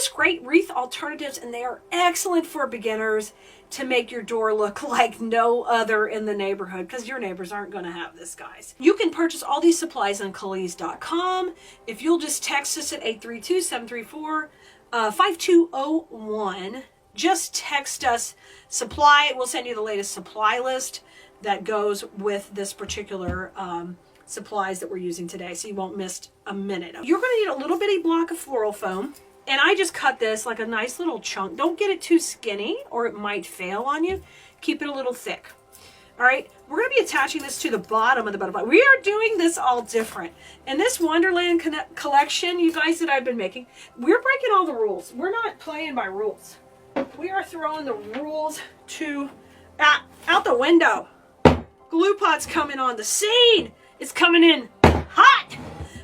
just great wreath alternatives, and they are excellent for beginners to make your door look like no other in the neighborhood, because your neighbors aren't going to have this, guys. You can purchase all these supplies on Khalees.com. If you'll just text us at 832-734-5201, just text us supply. We'll send you the latest supply list that goes with this particular supplies that we're using today, so you won't miss a minute. You're going to need a little bitty block of floral foam, and I just cut this like a nice little chunk. Don't get it too skinny or it might fail on you. Keep it a little thick. All right, we're going to be attaching this to the bottom of the butterfly. We are doing this all different. In this Wonderland collection, you guys, that I've been making, we're breaking all the rules. We're not playing by rules. We are throwing the rules out the window. Glue pot's coming on the scene. It's coming in hot.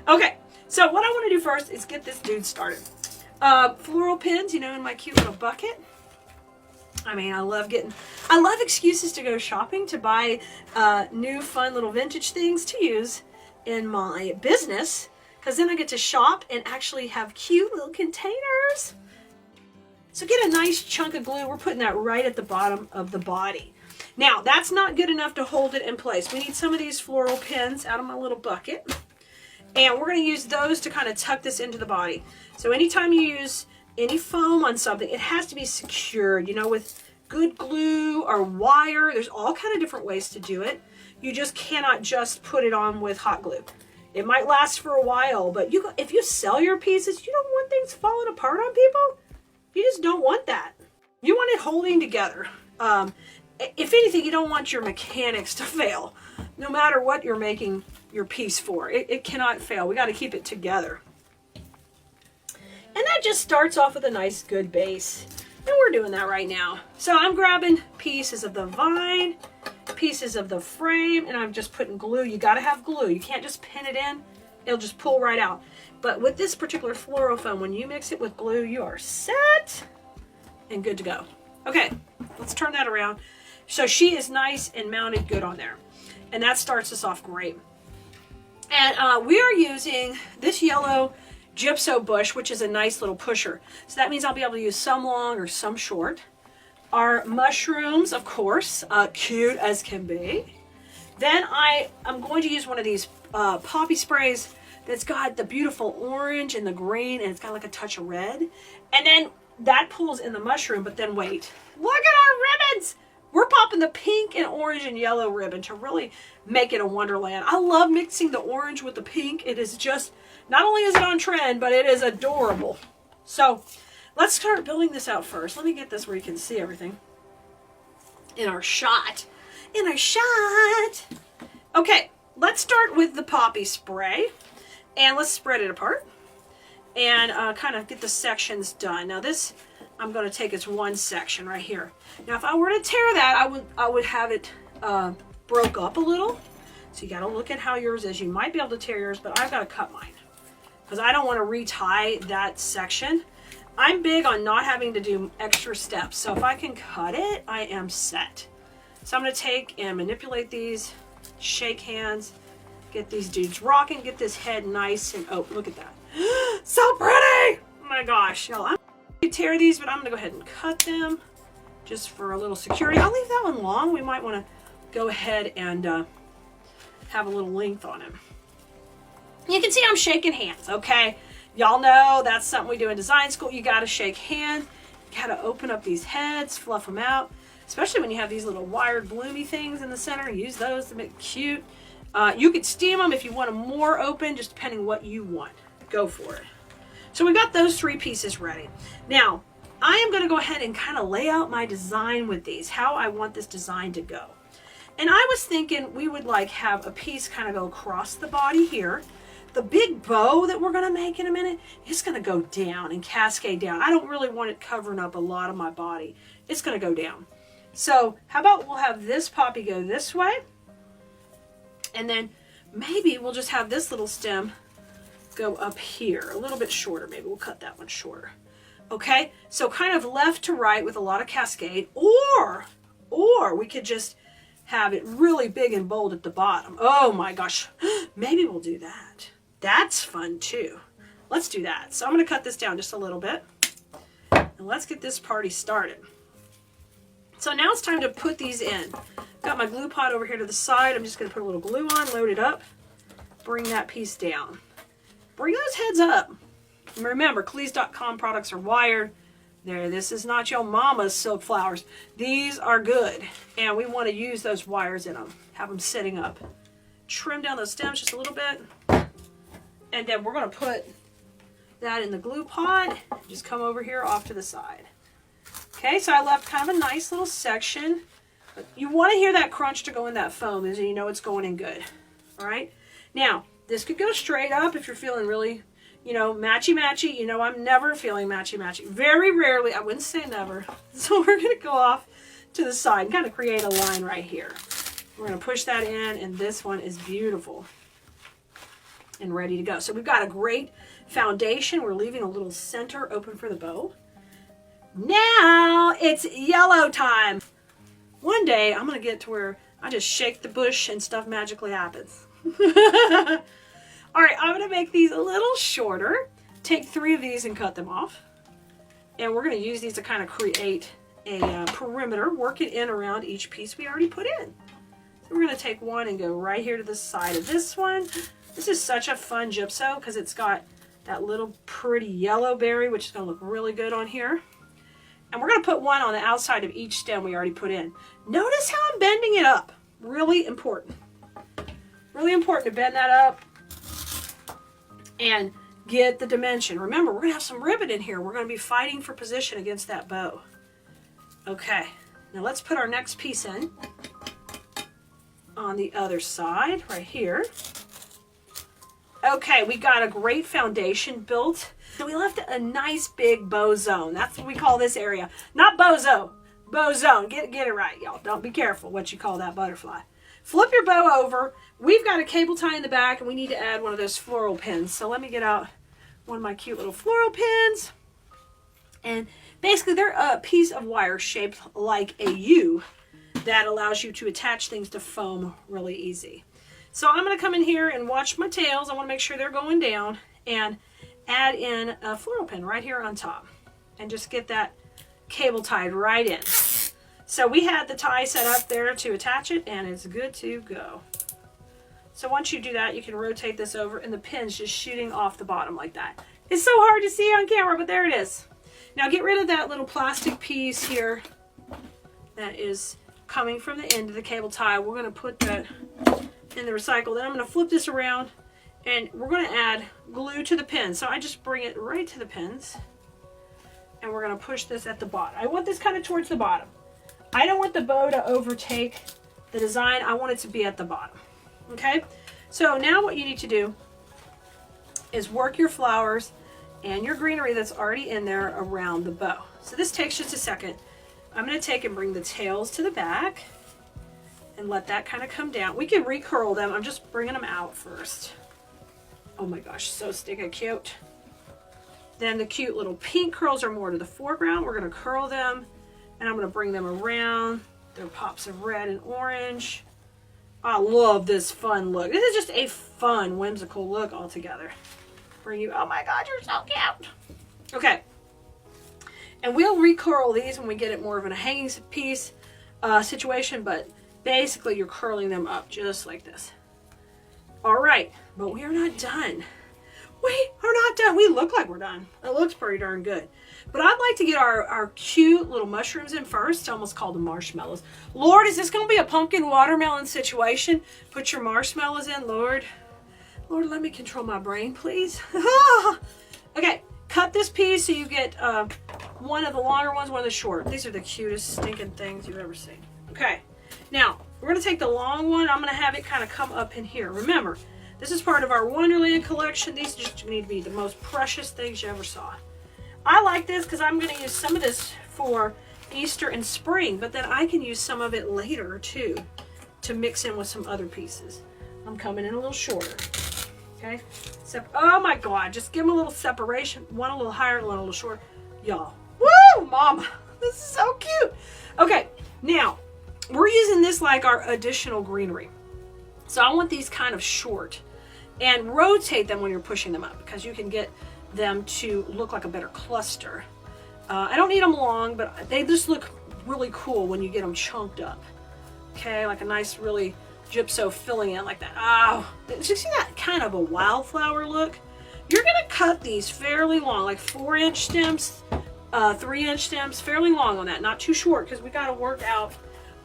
Okay, so what I want to do first is get this dude started. Floral pins, you know, in my cute little bucket. I mean, I love excuses to go shopping, to buy new fun little vintage things to use in my business, because then I get to shop and actually have cute little containers. So get a nice chunk of glue. We're putting that right at the bottom of the body. Now, that's not good enough to hold it in place. We need some of these floral pins out of my little bucket. And we're going to use those to kind of tuck this into the body. So anytime you use any foam on something, it has to be secured, you know, with good glue or wire. There's all kind of different ways to do it. You just cannot just put it on with hot glue. It might last for a while, but if you sell your pieces, you don't want things falling apart on people. You just don't want that. You want it holding together. If anything, you don't want your mechanics to fail, no matter what you're making your piece for. It cannot fail. We got to keep it together. And that just starts off with a nice, good base. And we're doing that right now. So I'm grabbing pieces of the vine, pieces of the frame, and I'm just putting glue. You got to have glue. You can't just pin it in. It'll just pull right out. But with this particular floral foam, when you mix it with glue, you are set and good to go. Okay, let's turn that around. So she is nice and mounted good on there. And that starts us off great. And we are using this yellow gypso bush, which is a nice little pusher. So that means I'll be able to use some long or some short. Our mushrooms, of course, cute as can be. Then I'm going to use one of these poppy sprays that's got the beautiful orange and the green, and it's got like a touch of red. And then that pulls in the mushroom, but then wait. Look at our ribbons! We're popping the pink and orange and yellow ribbon to really make it a wonderland. I love mixing the orange with the pink. It is just, not only is it on trend, but it is adorable. So let's start building this out first. Let me get this where you can see everything in our shot. Okay, let's start with the poppy spray, and let's spread it apart and kind of get the sections done. Now this, I'm going to take as one section right here. Now if I were to tear that, I would have it broke up a little. So you got to look at how yours is. You might be able to tear yours, but I've got to cut mine because I don't want to retie that section. I'm big on not having to do extra steps. So if I can cut it, I am set. So I'm going to take and manipulate these, shake hands, get these dudes rocking, get this head nice and, oh, look at that. So pretty! Oh my gosh. Y'all, I'm going to tear these, but I'm going to go ahead and cut them just for a little security. I'll leave that one long. We might want to go ahead and have a little length on him. You can see I'm shaking hands, okay? Y'all know that's something we do in design school. You got to shake hands. You got to open up these heads, fluff them out. Especially when you have these little wired bloomy things in the center. Use those to make it cute. You could steam them if you want them more open, just depending what you want. Go for it. So we got those three pieces ready. Now, I am going to go ahead and kind of lay out my design with these, how I want this design to go. And I was thinking we would like have a piece kind of go across the body here. The big bow that we're going to make in a minute is going to go down and cascade down. I don't really want it covering up a lot of my body. It's going to go down. So how about we'll have this poppy go this way, and then maybe we'll just have this little stem go up here, a little bit shorter. Maybe we'll cut that one shorter. Okay, so kind of left to right with a lot of cascade, or we could just have it really big and bold at the bottom. Oh my gosh, maybe we'll do that. That's fun too. Let's do that. So I'm going to cut this down just a little bit. And let's get this party started. So now it's time to put these in. Got my glue pot over here to the side. I'm just going to put a little glue on, load it up, bring that piece down. Bring those heads up. And remember, Cleese.com products are wired. There, this is not your mama's silk flowers. These are good. And we want to use those wires in them. Have them sitting up. Trim down those stems just a little bit. And then we're going to put that in the glue pot. Just come over here off to the side. Okay, so I left kind of a nice little section. But you want to hear that crunch to go in that foam, as you know it's going in good. All right. Now, this could go straight up if you're feeling really, you know, matchy-matchy. You know, I'm never feeling matchy-matchy. Very rarely. I wouldn't say never. So we're going to go off to the side and kind of create a line right here. We're going to push that in, and this one is beautiful and ready to go. So we've got a great foundation. We're leaving a little center open for the bow. Now it's yellow time. One day I'm going to get to where I just shake the bush and stuff magically happens. All right, I'm going to make these a little shorter. Take 3 of these and cut them off. And we're going to use these to kind of create a perimeter, work it in around each piece we already put in. So we're going to take one and go right here to the side of this one. This is such a fun gypso because it's got that little pretty yellow berry, which is going to look really good on here. And we're going to put one on the outside of each stem we already put in. Notice how I'm bending it up. Really important. Really important to bend that up and get the dimension. Remember, we're going to have some ribbon in here. We're going to be fighting for position against that bow. Okay, now let's put our next piece in on the other side right here. Okay, we got a great foundation built. So we left a nice big bow zone. That's what we call this area. Not bozo, bow zone. Get it right, y'all. Don't be careful what you call that butterfly. Flip your bow over. We've got a cable tie in the back, and we need to add one of those floral pins. So let me get out one of my cute little floral pins. And basically, they're a piece of wire shaped like a U that allows you to attach things to foam really easy. So I'm going to come in here and watch my tails. I want to make sure they're going down and add in a floral pin right here on top and just get that cable tied right in. So we had the tie set up there to attach it, and it's good to go. So once you do that, you can rotate this over, and the pin's just shooting off the bottom like that. It's so hard to see on camera, but there it is. Now get rid of that little plastic piece here that is coming from the end of the cable tie. We're going to put that in the recycle. Then I'm going to flip this around, and we're going to add glue to the pin. So I just bring it right to the pins, and we're going to push this at the bottom. I want this kind of towards the bottom. I don't want the bow to overtake the design. I want it to be at the bottom. Okay? So now what you need to do is work your flowers and your greenery that's already in there around the bow. So this takes just a second. I'm going to take and bring the tails to the back and let that kind of come down. We can recurl them. I'm just bringing them out first. Oh my gosh, so stinking cute. Then the cute little pink curls are more to the foreground. We're going to curl them, and I'm going to bring them around. There are pops of red and orange. I love this fun look. This is just a fun, whimsical look altogether. Bring you, oh my God, you're so cute. Okay. And we'll recurl these when we get it more of in a hanging piece situation, but basically you're curling them up just like this. All right, but we are not done. We are not done. We look like we're done. It looks pretty darn good. But I'd like to get our cute little mushrooms in first. I almost called them marshmallows. Lord, is this going to be a pumpkin watermelon situation? Put your marshmallows in, Lord. Lord, let me control my brain, please. Okay, cut this piece so you get one of the longer ones, one of the short. These are the cutest stinking things you've ever seen. Okay, now we're going to take the long one. I'm going to have it kind of come up in here. Remember, this is part of our Wonderland collection. These just need to be the most precious things you ever saw. I like this because I'm going to use some of this for Easter and spring, but then I can use some of it later too to mix in with some other pieces. I'm coming in a little shorter. Okay? Oh my God, just give them a little separation. One a little higher, one a little shorter. Y'all. Woo, Mama. This is so cute. Okay, now we're using this like our additional greenery. So I want these kind of short, and rotate them when you're pushing them up because you can get them to look like a better cluster I don't need them long, but they just look really cool when you get them chunked up. Okay, like a nice, really gypso filling in like that. Oh, you see that kind of a wildflower look? You're gonna cut these fairly long, like 4-inch stems, 3-inch stems, fairly long on that, not too short, because we gotta work out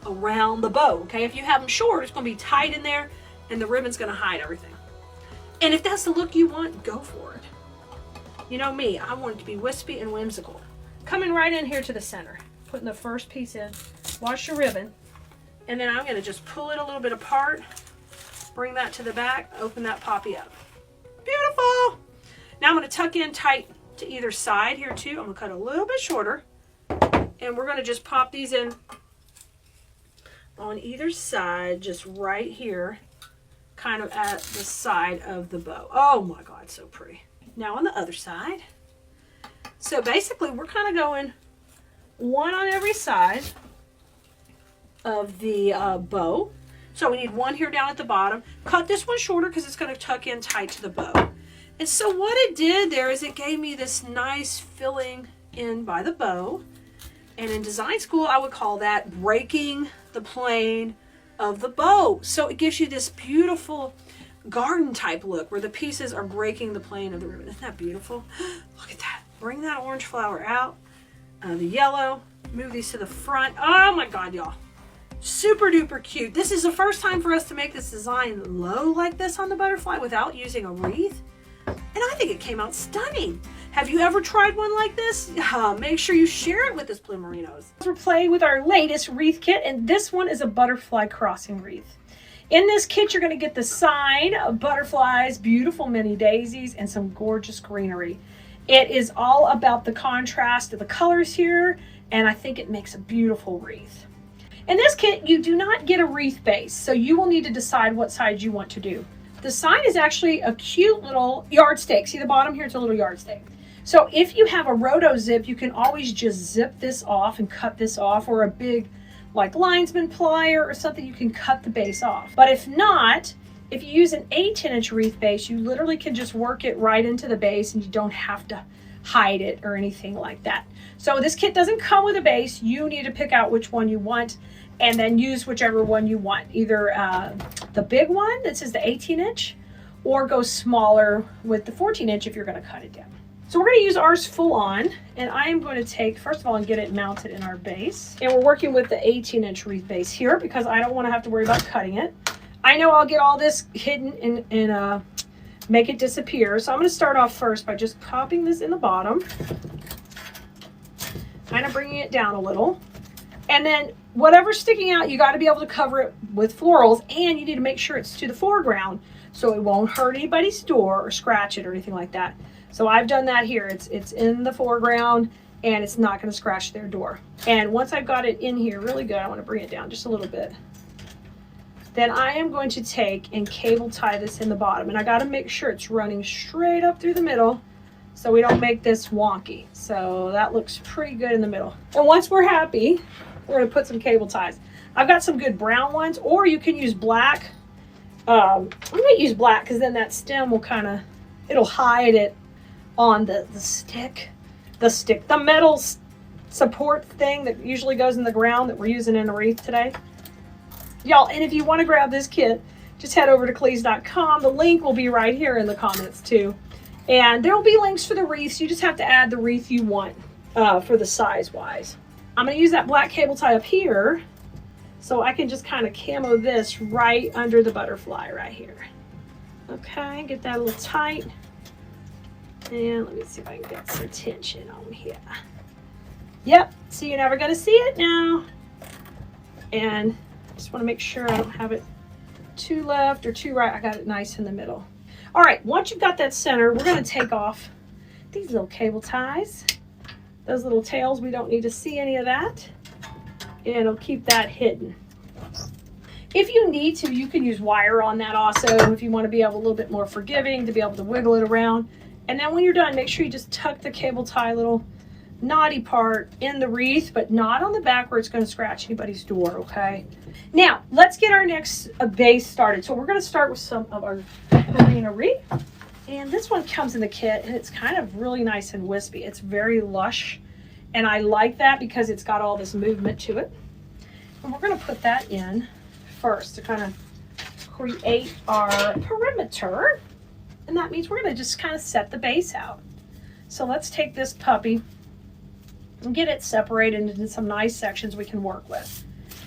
around the bow, okay? If you have them short, it's gonna be tight in there, and the ribbon's gonna hide everything. And if that's the look you want, go for it. You know me, I want it to be wispy and whimsical. Coming right in here to the center, putting the first piece in, wash your ribbon, and then I'm gonna just pull it a little bit apart, bring that to the back, open that poppy up. Beautiful! Now I'm gonna tuck in tight to either side here too. I'm gonna cut a little bit shorter, and we're gonna just pop these in on either side, just right here, kind of at the side of the bow. Oh my God, so pretty. Now on the other side. So basically we're kind of going one on every side of the bow. So we need one here down at the bottom. Cut this one shorter because it's going to tuck in tight to the bow. And so what it did there is it gave me this nice filling in by the bow. And in design school, I would call that breaking the plane of the bow. So it gives you this beautiful garden type look where the pieces are breaking the plane of the ribbon. Isn't that beautiful? Look at that. Bring that orange flower out. The yellow. Move these to the front. Oh my God, y'all. Super duper cute. This is the first time for us to make this design low like this on the butterfly without using a wreath. And I think it came out stunning. Have you ever tried one like this? Make sure you share it with us Plumerinos. We're playing with our latest wreath kit, and this one is a butterfly crossing wreath. In this kit, you're going to get the sign of butterflies, beautiful mini daisies, and some gorgeous greenery. It is all about the contrast of the colors here, and I think it makes a beautiful wreath. In this kit, you do not get a wreath base, so you will need to decide what side you want to do. The sign is actually a cute little yardstick. See the bottom here? It's a little yardstick. So if you have a roto zip, you can always just zip this off and cut this off, or a big like linesman plier or something, you can cut the base off. But if not, if you use an 18-inch wreath base, you literally can just work it right into the base and you don't have to hide it or anything like that. So this kit doesn't come with a base. You need to pick out which one you want and then use whichever one you want. Either the big one that says the 18-inch or go smaller with the 14-inch if you're going to cut it down. So we're going to use ours full on, and I am going to take, first of all, and get it mounted in our base. And we're working with the 18-inch wreath base here because I don't want to have to worry about cutting it. I know I'll get all this hidden and make it disappear. So I'm going to start off first by just popping this in the bottom, kind of bringing it down a little. And then whatever's sticking out, you got to be able to cover it with florals, and you need to make sure it's to the foreground so it won't hurt anybody's door or scratch it or anything like that. So I've done that here. It's in the foreground and it's not going to scratch their door. And once I've got it in here really good, I want to bring it down just a little bit. Then I am going to take and cable tie this in the bottom. And I got to make sure it's running straight up through the middle so we don't make this wonky. So that looks pretty good in the middle. And once we're happy, we're going to put some cable ties. I've got some good brown ones, or you can use black. I'm going to use black because then that stem will kind of, it'll hide it on the metal support thing that usually goes in the ground that we're using in a wreath today. Y'all, and if you want to grab this kit, just head over to Cleese.com. The link will be right here in the comments too. And there will be links for the wreaths. You just have to add the wreath you want for the size wise. I'm going to use that black cable tie up here so I can just kind of camo this right under the butterfly right here. Okay, get that a little tight. And let me see if I can get some tension on here. Yep, so you're never going to see it now. And I just want to make sure I don't have it too left or too right. I got it nice in the middle. All right, once you've got that center, we're going to take off these little cable ties. Those little tails, we don't need to see any of that. And it'll keep that hidden. If you need to, you can use wire on that also if you want to be able a little bit more forgiving, to be able to wiggle it around. And then when you're done, make sure you just tuck the cable tie little knotty part in the wreath, but not on the back where it's going to scratch anybody's door, okay? Now, let's get our next base started. So we're going to start with some of our arena wreath. And this one comes in the kit, and it's kind of really nice and wispy. It's very lush And I like that because it's got all this movement to it. And we're going to put that in first to kind of create our perimeter. And that means we're going to just kind of set the base out. So let's take this puppy and get it separated into some nice sections we can work with.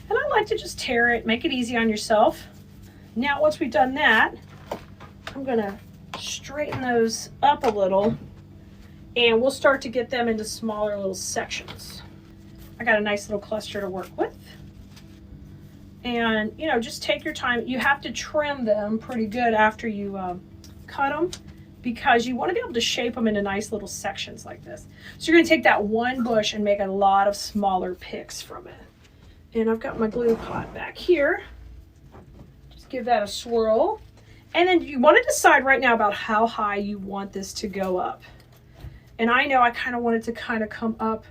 And I like to just tear it, make it easy on yourself. Now, once we've done that, I'm going to straighten those up a little, and we'll start to get them into smaller little sections. I got a nice little cluster to work with. And, you know, just take your time. You have to trim them pretty good after you cut them, because you want to be able to shape them into nice little sections like this. So you're going to take that one bush and make a lot of smaller picks from it. And I've got my glue pot back here. Just give that a swirl. And then you want to decide right now about how high you want this to go up. And I know I kind of want it to kind of come up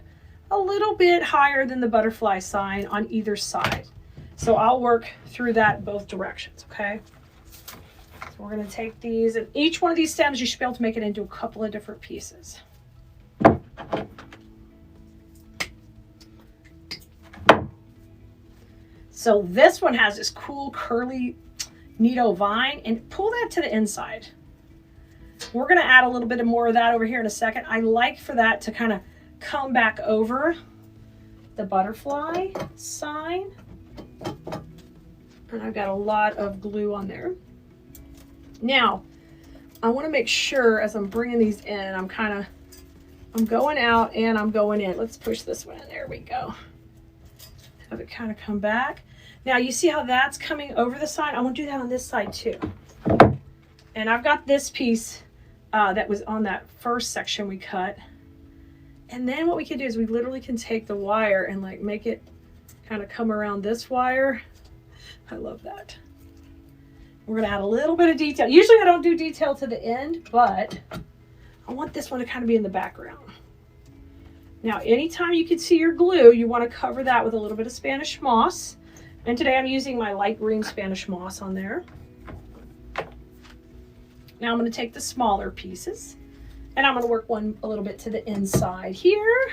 a little bit higher than the butterfly sign on either side. So I'll work through that both directions, okay? So we're going to take these, and each one of these stems you should be able to make it into a couple of different pieces. So this one has this cool curly Neato vine, and pull that to the inside. We're going to add a little bit more of that over here in a second. I like for that to kind of come back over the butterfly sign. And I've got a lot of glue on there. Now, I want to make sure as I'm bringing these in, I'm going out and I'm going in. Let's push this one in. There we go. Have it kind of come back. Now you see how that's coming over the side? I want to do that on this side too. And I've got this piece that was on that first section we cut. And then what we can do is we literally can take the wire and like make it kind of come around this wire. I love that. We're going to add a little bit of detail. Usually I don't do detail to the end, but I want this one to kind of be in the background. Now, anytime you can see your glue, you want to cover that with a little bit of Spanish moss. And today I'm using my light green Spanish moss on there. Now I'm going to take the smaller pieces and I'm going to work one a little bit to the inside here.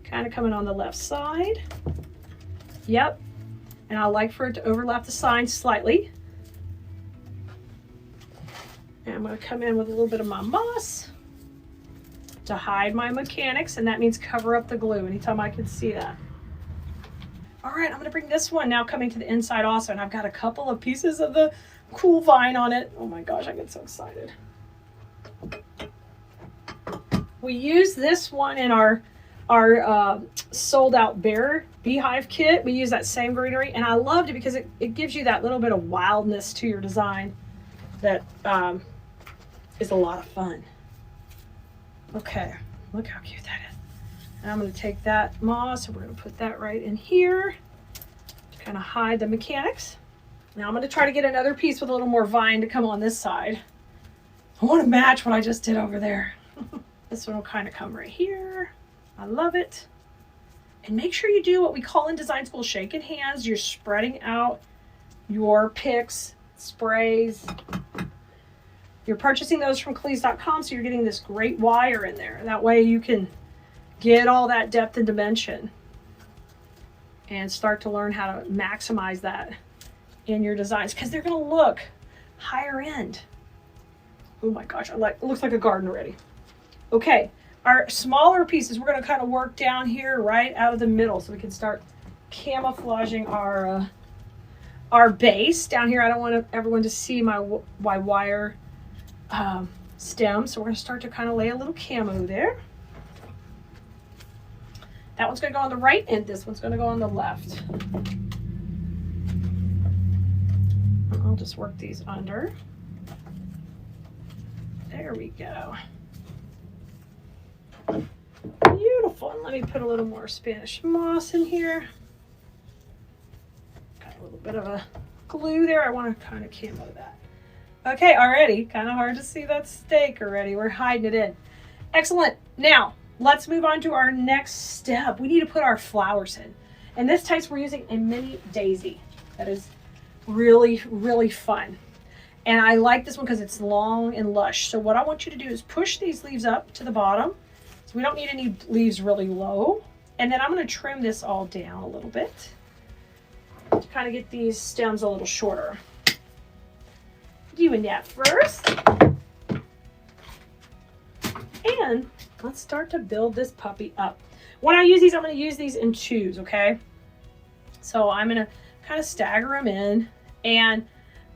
Kind of coming on the left side. Yep. And I like for it to overlap the sign slightly. And I'm going to come in with a little bit of my moss to hide my mechanics, and that means cover up the glue anytime I can see that. All right, I'm going to bring this one now coming to the inside also, and I've got a couple of pieces of the cool vine on it. Oh my gosh, I get so excited. We use this one in our sold out bear beehive kit. We use that same greenery, and I loved it because it gives you that little bit of wildness to your design that is a lot of fun. Okay, look how cute that is. And I'm going to take that moss and we're going to put that right in here to kind of hide the mechanics. Now I'm going to try to get another piece with a little more vine to come on this side. I want to match what I just did over there. This one will kind of come right here. I love it. And make sure you do what we call in design school shaking hands. You're spreading out your picks, sprays. You're purchasing those from Cleese.com, so you're getting this great wire in there. That way you can get all that depth and dimension and start to learn how to maximize that in your designs, because they're going to look higher end. Oh my gosh, it looks like a garden already. Okay, our smaller pieces, we're going to kind of work down here right out of the middle so we can start camouflaging our base down here. I don't want everyone to see my wire stem, so we're going to start to kind of lay a little camo there. That one's going to go on the right and this one's going to go on the left. I'll just work these under. There we go. Beautiful. And let me put a little more Spanish moss in here. Got a little bit of a glue there. I want to kind of camo that. Okay, already. Kind of hard to see that stake already. We're hiding it in. Excellent. Now, let's move on to our next step. We need to put our flowers in. In this case, we're using a mini daisy. That is really, really fun. And I like this one because it's long and lush. So what I want you to do is push these leaves up to the bottom. So we don't need any leaves really low. And then I'm going to trim this all down a little bit to kind of get these stems a little shorter. Doing that first. And let's start to build this puppy up. When I use these, I'm going to use these in twos, okay? So I'm going to kind of stagger them in, and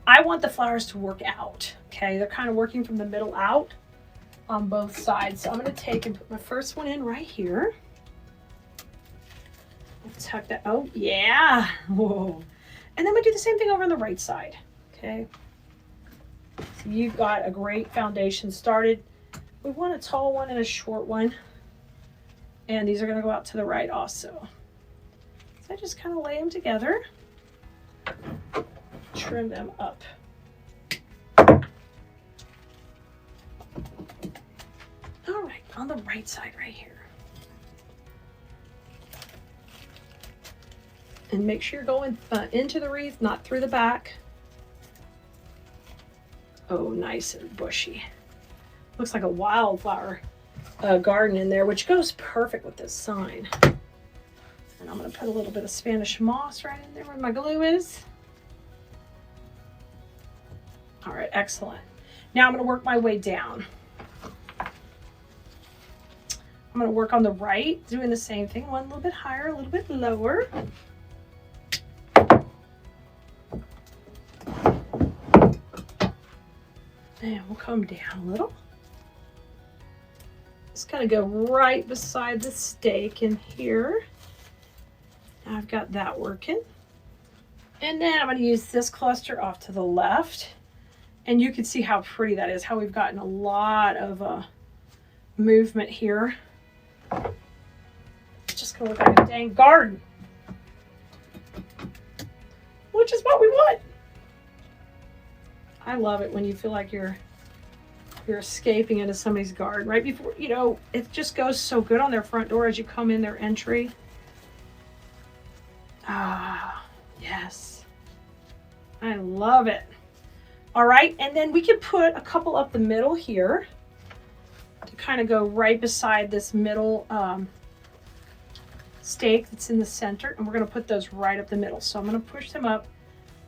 I want the flowers to work out, okay? They're kind of working from the middle out on both sides. So I'm going to take and put my first one in right here. Tuck that, oh yeah, whoa. And then we do the same thing over on the right side, okay? So you've got a great foundation started. We want a tall one and a short one. And these are gonna go out to the right also. So I just kind of lay them together, trim them up. All right, on the right side right here. And make sure you're going into the wreath, not through the back. Oh, nice and bushy. Looks like a wildflower garden in there, which goes perfect with this sign. And I'm going to put a little bit of Spanish moss right in there where my glue is. All right, excellent. Now I'm going to work my way down. I'm going to work on the right, doing the same thing. One a little bit higher, a little bit lower. And we'll come down a little. Just kind of go right beside the stake in here. Now I've got that working. And then I'm going to use this cluster off to the left. And you can see how pretty that is, how we've gotten a lot of movement here. It's just going to look like a dang garden, which is what we want. I love it when you feel like you're escaping into somebody's garden right before, you know, it just goes so good on their front door as you come in their entry. Ah, yes. I love it. All right, and then we can put a couple up the middle here to kind of go right beside this middle stake that's in the center, and we're going to put those right up the middle. So I'm going to push them up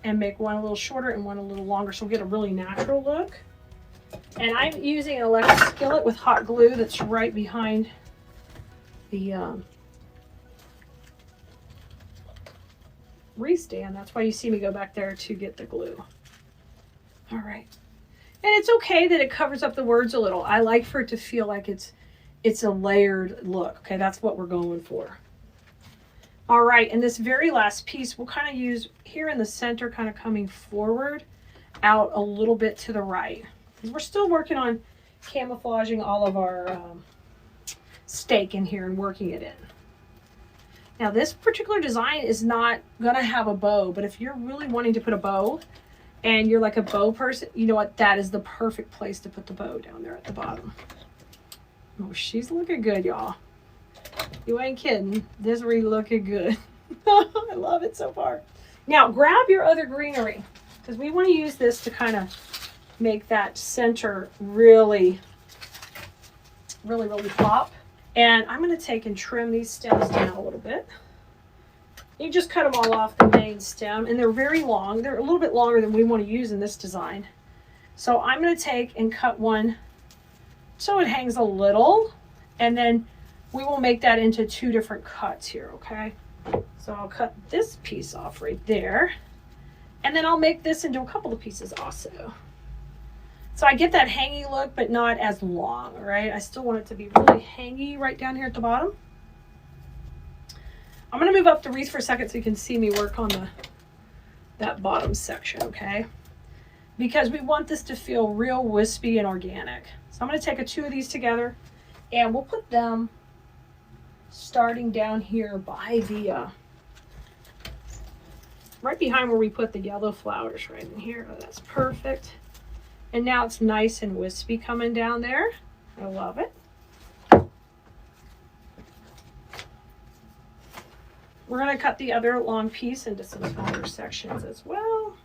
and make one a little shorter and one a little longer, so we'll get a really natural look. And I'm using an electric skillet with hot glue that's right behind the wreath stand. That's why you see me go back there to get the glue. All right. And it's okay that it covers up the words a little. I like for it to feel like it's a layered look. Okay, that's what we're going for. All right, and this very last piece we'll kind of use here in the center, kind of coming forward, out a little bit to the right. Because we're still working on camouflaging all of our stake in here and working it in. Now this particular design is not gonna have a bow, but if you're really wanting to put a bow and you're like a bow person, you know what, that is the perfect place to put the bow down there at the bottom. Oh, she's looking good, y'all. You ain't kidding. This really looking good. I love it so far. Now grab your other greenery, because we want to use this to kind of make that center really pop. And I'm going to take and trim these stems down a little bit. You just cut them all off the main stem, and they're very long. They're a little bit longer than we want to use in this design. So I'm going to take and cut one so it hangs a little, and then we will make that into two different cuts here, okay? So I'll cut this piece off right there, and then I'll make this into a couple of pieces also. So I get that hangy look, but not as long, all right? I still want it to be really hangy right down here at the bottom. I'm gonna move up the wreath for a second so you can see me work on that bottom section, okay? Because we want this to feel real wispy and organic. So I'm gonna take two of these together, and we'll put them starting down here by the, right behind where we put the yellow flowers right in here. Oh, that's perfect. And now it's nice and wispy coming down there. I love it. We're gonna cut the other long piece into some smaller sections as well.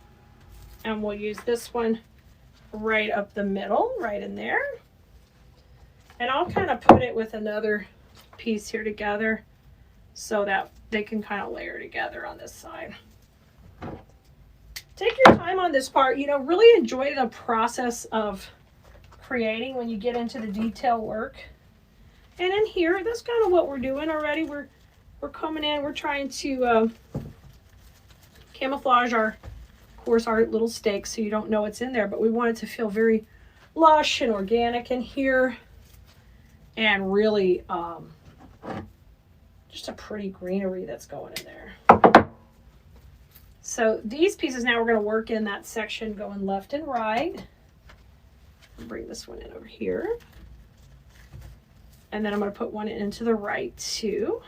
And we'll use this one right up the middle, right in there. And I'll kind of put it with another piece here together so that they can kind of layer together on this side. Take your time on this part. You know, really enjoy the process of creating when you get into the detail work. And in here, that's kind of what we're doing already. We're coming in, we're trying to camouflage our, of course, our little stakes so you don't know what's in there, but we want it to feel very lush and organic in here, and really just a pretty greenery that's going in there. So these pieces now we're going to work in that section going left and right. Bring this one in over here. And then I'm going to put one into the right too.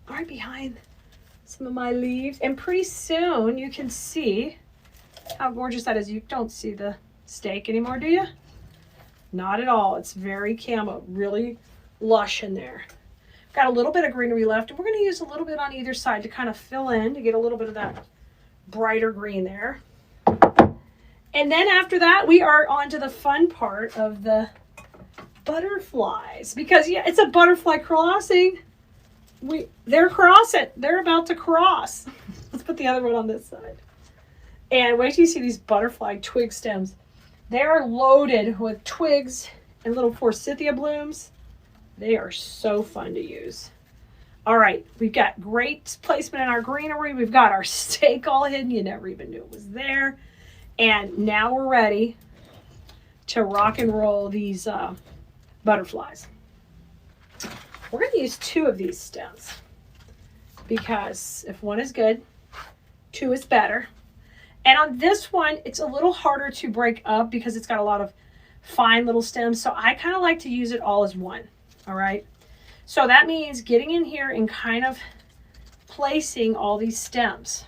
Right behind some of my leaves. And pretty soon you can see how gorgeous that is. You don't see the stake anymore, do you? Not at all. It's very camo, really lush in there. Got a little bit of greenery left, and we're going to use a little bit on either side to kind of fill in, to get a little bit of that brighter green there. And then after that, we are on to the fun part of the butterflies. Because, yeah, it's a butterfly crossing. They're crossing. They're about to cross. Let's put the other one on this side. And wait till you see these butterfly twig stems. They are loaded with twigs and little forsythia blooms. They are so fun to use. All right, we've got great placement in our greenery. We've got our stake all hidden. You never even knew it was there. And now we're ready to rock and roll these butterflies. We're going to use 2 of these stems because if one is good, 2 is better. And on this one, it's a little harder to break up because it's got a lot of fine little stems. So I kind of like to use it all as one. All right. So that means getting in here and kind of placing all these stems.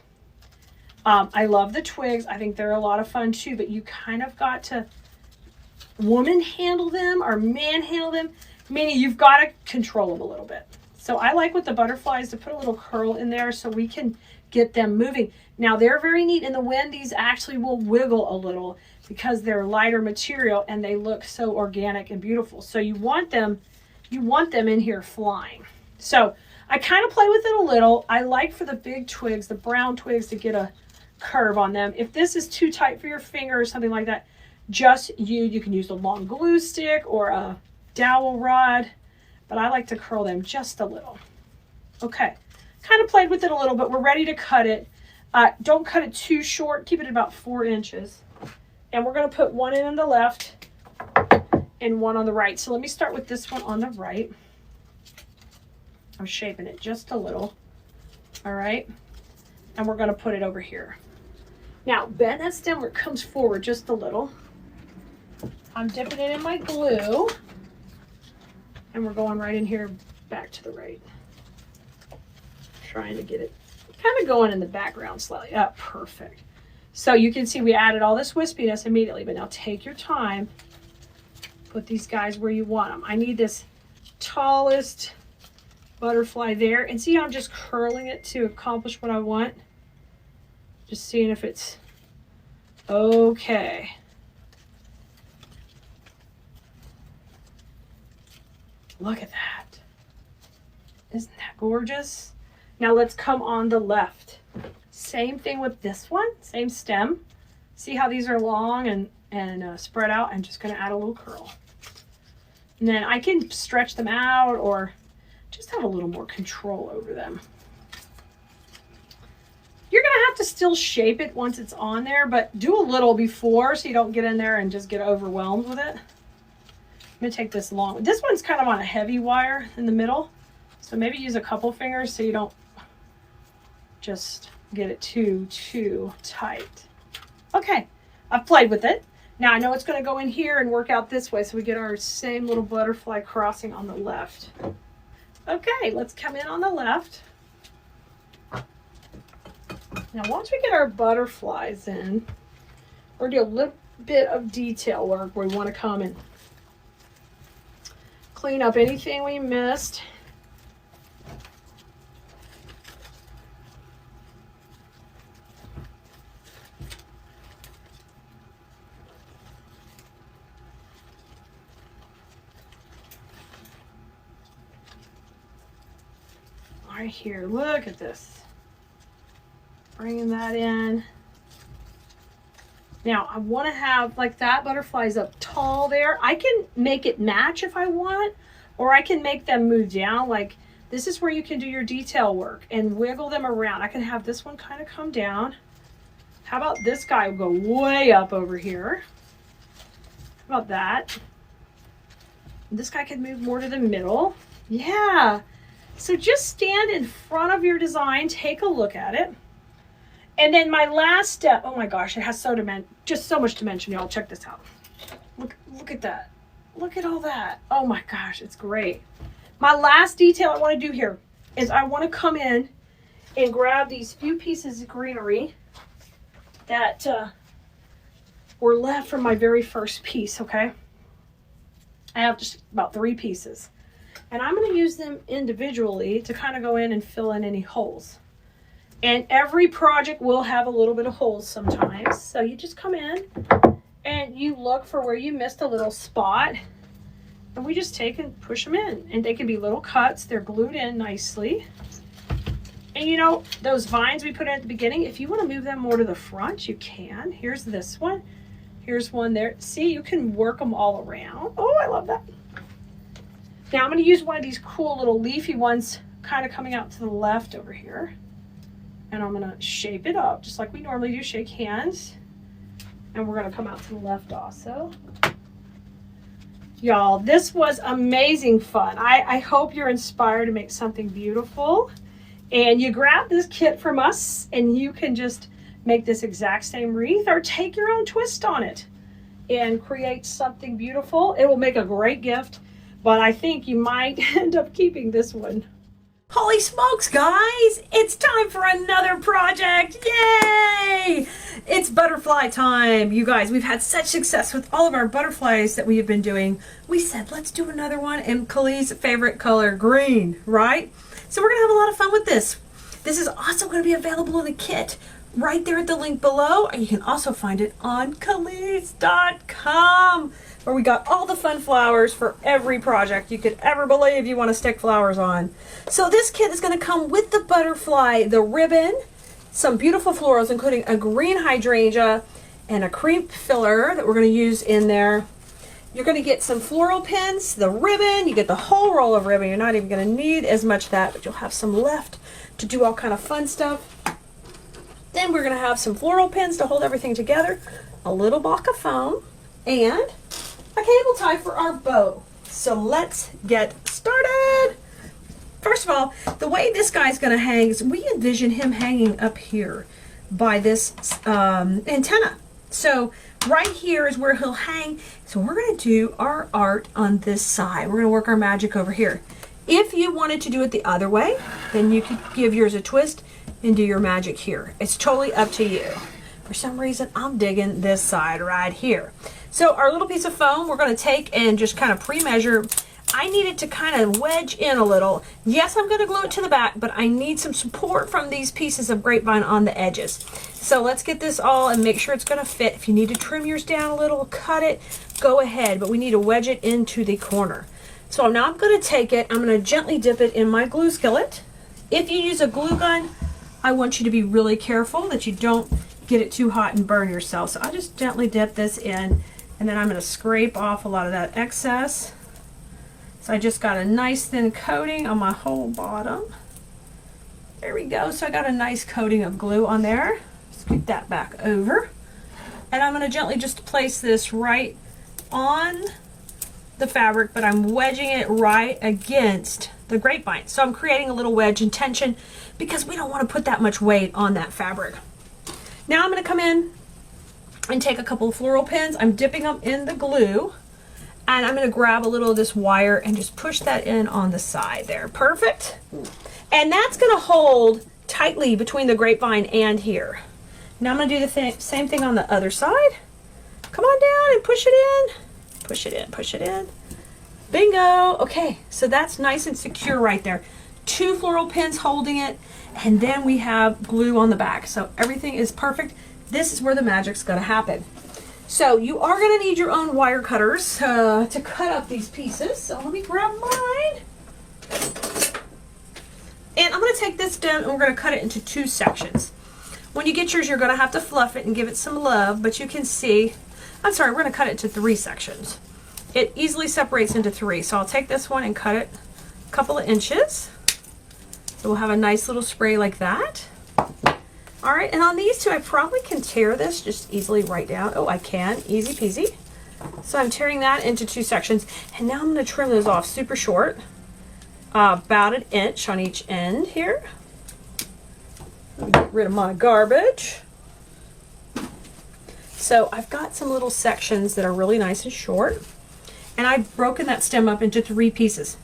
I love the twigs. I think they're a lot of fun too, but you kind of got to woman handle them or man handle them, meaning you've got to control them a little bit. So I like with the butterflies to put a little curl in there so we can get them moving. Now they're very neat in the wind. These actually will wiggle a little because they're lighter material and they look so organic and beautiful. So you want them in here flying. So I kind of play with it a little. I like for the big twigs, the brown twigs, to get a curve on them. If this is too tight for your finger or something like that, you can use a long glue stick or a dowel rod, but I like to curl them just a little. Okay, kind of played with it a little, but we're ready to cut it. Don't cut it too short. Keep it about 4 inches. And we're going to put one in on the left and one on the right. So let me start with this one on the right. I'm shaping it just a little. All right. And we're going to put it over here. Now, bend that stem where it comes forward just a little. I'm dipping it in my glue. And we're going right in here back to the right. Trying to get it kind of going in the background slightly. Oh, perfect. So you can see we added all this wispiness immediately, but now take your time. Put these guys where you want them. I need this tallest butterfly there. And see how I'm just curling it to accomplish what I want? Just seeing if it's okay. Look at that. Isn't that gorgeous? Now let's come on the left. Same thing with this one, same stem. See how these are long and spread out? I'm just going to add a little curl. And then I can stretch them out or just have a little more control over them. You're going to have to still shape it once it's on there, but do a little before so you don't get in there and just get overwhelmed with it. I'm going to take this long. This one's kind of on a heavy wire in the middle, so maybe use a couple fingers so you don't just get it too tight. Okay, I've played with it. Now I know it's going to go in here and work out this way so we get our same little butterfly crossing on the left. Okay, let's come in on the left. Now once we get our butterflies in, we're going to do a little bit of detail work where we want to come and clean up anything we missed. right here. Look at this. Bringing that in. Now I want to have like that butterfly's up tall there. I can make it match if I want, or I can make them move down. Like this is where you can do your detail work and wiggle them around. I can have this one kind of come down. How about this guy will go way up over here? How about that? This guy could move more to the middle. Yeah. So just stand in front of your design, take a look at it. And then my last step, oh my gosh, it has just so much dimension, y'all. Check this out. Look at that. Look at all that. Oh my gosh, it's great. My last detail I want to do here is I want to come in and grab these few pieces of greenery that were left from my very first piece, okay? I have just about 3 pieces. And I'm going to use them individually to kind of go in and fill in any holes. And every project will have a little bit of holes sometimes. So you just come in and you look for where you missed a little spot. And we just take and push them in. And they can be little cuts. They're glued in nicely. And you know, those vines we put in at the beginning, if you want to move them more to the front, you can. Here's this one. Here's one there. See, you can work them all around. Oh, I love that. Now I'm going to use one of these cool little leafy ones kind of coming out to the left over here. And I'm going to shape it up just like we normally do, shake hands. And we're going to come out to the left also. Y'all, this was amazing fun. I hope you're inspired to make something beautiful. And you grab this kit from us and you can just make this exact same wreath or take your own twist on it and create something beautiful. It will make a great gift, but I think you might end up keeping this one. Holy smokes, guys! It's time for another project! Yay! It's butterfly time. You guys, we've had such success with all of our butterflies that we have been doing. We said, let's do another one in Khalid's favorite color, green, right? So we're going to have a lot of fun with this. This is also going to be available in a kit right there at the link below. And you can also find it on Khalid's.com, where we got all the fun flowers for every project you could ever believe you want to stick flowers on. So this kit is going to come with the butterfly, the ribbon, some beautiful florals, including a green hydrangea and a crepe filler that we're going to use in there. You're going to get some floral pins, the ribbon, you get the whole roll of ribbon. You're not even going to need as much of that, but you'll have some left to do all kind of fun stuff. Then we're going to have some floral pins to hold everything together, a little block of foam, and a cable tie for our bow. So let's get started. First of all, the way this guy's going to hang is we envision him hanging up here by this antenna. So right here is where he'll hang. So we're going to do our art on this side. We're going to work our magic over here. If you wanted to do it the other way, then you could give yours a twist and do your magic here. It's totally up to you. For some reason, I'm digging this side right here. So our little piece of foam, we're going to take and just kind of pre-measure. I need it to kind of wedge in a little. Yes, I'm going to glue it to the back, but I need some support from these pieces of grapevine on the edges. So let's get this all and make sure it's going to fit. If you need to trim yours down a little, cut it, go ahead, but we need to wedge it into the corner. So now I'm going to take it, I'm going to gently dip it in my glue skillet. If you use a glue gun, I want you to be really careful that you don't get it too hot and burn yourself. So I'll just gently dip this in, and then I'm going to scrape off a lot of that excess. So I just got a nice thin coating on my whole bottom. There we go. So I got a nice coating of glue on there. Scoot that back over. And I'm going to gently just place this right on the fabric, but I'm wedging it right against the grapevine. So I'm creating a little wedge and tension because we don't want to put that much weight on that fabric. Now I'm going to come in and take a couple of floral pins. I'm dipping them in the glue. And I'm going to grab a little of this wire and just push that in on the side there. Perfect. And that's going to hold tightly between the grapevine and here. Now I'm going to do the same thing on the other side. Come on down and push it in. Push it in, push it in. Bingo. Okay, so that's nice and secure right there. 2 floral pins holding it, and then we have glue on the back. So everything is perfect. This is where the magic's going to happen. So you are going to need your own wire cutters to cut up these pieces. So let me grab mine. And I'm going to take this stem and we're going to cut it into 2 sections. When you get yours, you're going to have to fluff it and give it some love, but you can see, I'm sorry, we're going to cut it into 3 sections. It easily separates into 3, so I'll take this one and cut it a couple of inches. So we'll have a nice little spray like that. All right, and on these 2, I probably can tear this just easily right down. Oh, I can, easy peasy. So I'm tearing that into 2 sections, and now I'm going to trim those off super short, about 1 inch on each end here. Let me get rid of my garbage. So I've got some little sections that are really nice and short, and I've broken that stem up into 3 pieces.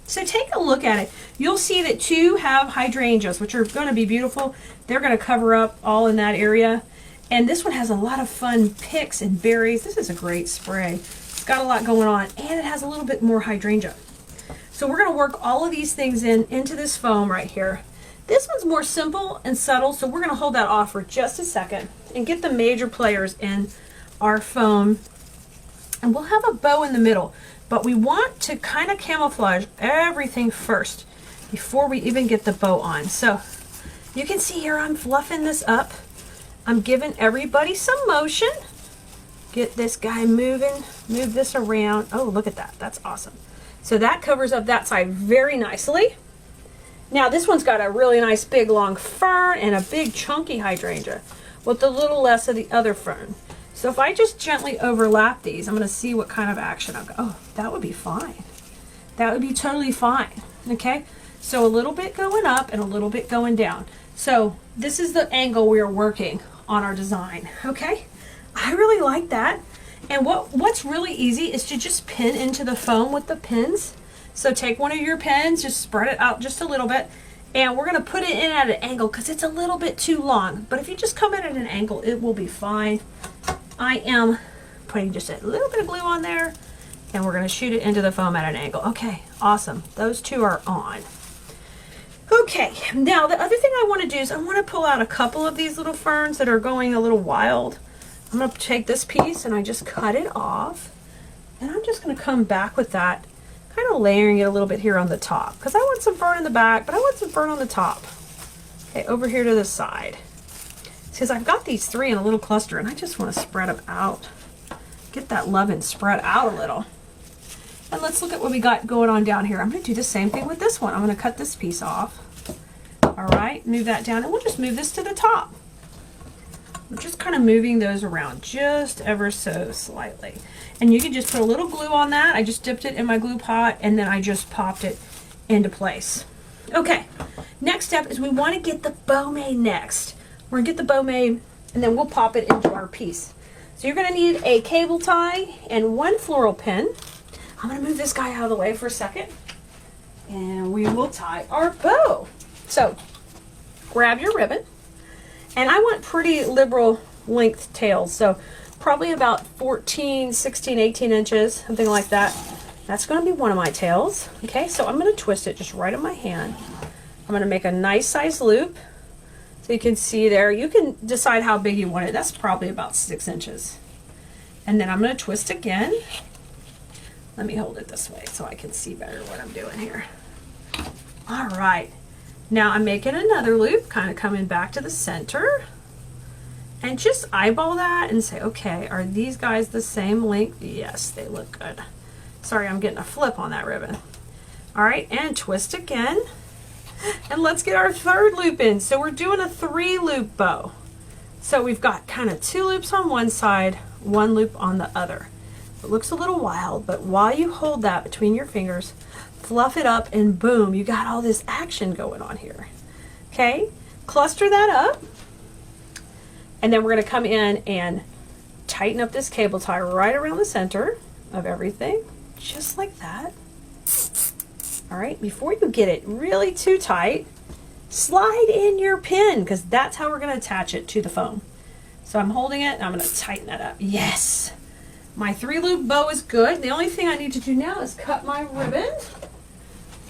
So take a look at it. You'll see that 2 have hydrangeas, which are going to be beautiful. They're going to cover up all in that area. And this one has a lot of fun picks and berries. This is a great spray. It's got a lot going on, and it has a little bit more hydrangea. So we're going to work all of these things into this foam right here. This one's more simple and subtle, so we're going to hold that off for just a second and get the major players in our foam. And we'll have a bow in the middle, but we want to kind of camouflage everything first before we even get the bow on. So you can see here I'm fluffing this up. I'm giving everybody some motion. Get this guy moving, move this around. Oh, look at that, that's awesome. So that covers up that side very nicely. Now this one's got a really nice big long fern and a big chunky hydrangea with a little less of the other fern. So if I just gently overlap these, I'm going to see what kind of action I've got. Oh, that would be fine. That would be totally fine. Okay, so a little bit going up and a little bit going down. So this is the angle we are working on our design. Okay, I really like that. And what's really easy is to just pin into the foam with the pins. So take one of your pins, just spread it out just a little bit, and we're going to put it in at an angle because it's a little bit too long. But if you just come in at an angle, it will be fine. I am putting just a little bit of glue on there, and we're going to shoot it into the foam at an angle. Okay, awesome. Those 2 are on. Okay, now the other thing I want to do is I want to pull out a couple of these little ferns that are going a little wild. I'm going to take this piece and I just cut it off, and I'm just going to come back with that, kind of layering it a little bit here on the top because I want some fern in the back, but I want some fern on the top. Okay, over here to the side. Because I've got these 3 in a little cluster and I just want to spread them out. Get that love and spread out a little. And let's look at what we got going on down here. I'm going to do the same thing with this one. I'm going to cut this piece off. All right, move that down, and we'll just move this to the top. We're just kind of moving those around just ever so slightly. And you can just put a little glue on that. I just dipped it in my glue pot and then I just popped it into place. Okay, next step is we want to get the bow made next. We're going to get the bow made and then we'll pop it into our piece. So you're going to need a cable tie and 1 floral pin. I'm going to move this guy out of the way for a second and we will tie our bow. So grab your ribbon, and I want pretty liberal length tails, so probably about 14, 16, 18 inches, something like that. That's going to be one of my tails. Okay, so I'm going to twist it just right in my hand. I'm going to make a nice size loop. So you can see there, you can decide how big you want it. That's probably about 6 inches. And then I'm going to twist again. Let me hold it this way so I can see better what I'm doing here. All right. Now I'm making another loop, kind of coming back to the center. And just eyeball that and say, okay, are these guys the same length? Yes, they look good. Sorry, I'm getting a flip on that ribbon. All right, and twist again. And let's get our 3rd loop in. So we're doing a 3-loop bow. So we've got kind of 2 loops on one side, 1 loop on the other. It looks a little wild, but while you hold that between your fingers, fluff it up, and boom, you got all this action going on here. Okay, cluster that up, and then we're going to come in and tighten up this cable tie right around the center of everything, just like that. All right, before you get it really too tight, slide in your pin, because that's how we're going to attach it to the foam. So I'm holding it and I'm going to tighten that up. Yes, my 3-loop bow is good. The only thing I need to do now is cut my ribbon.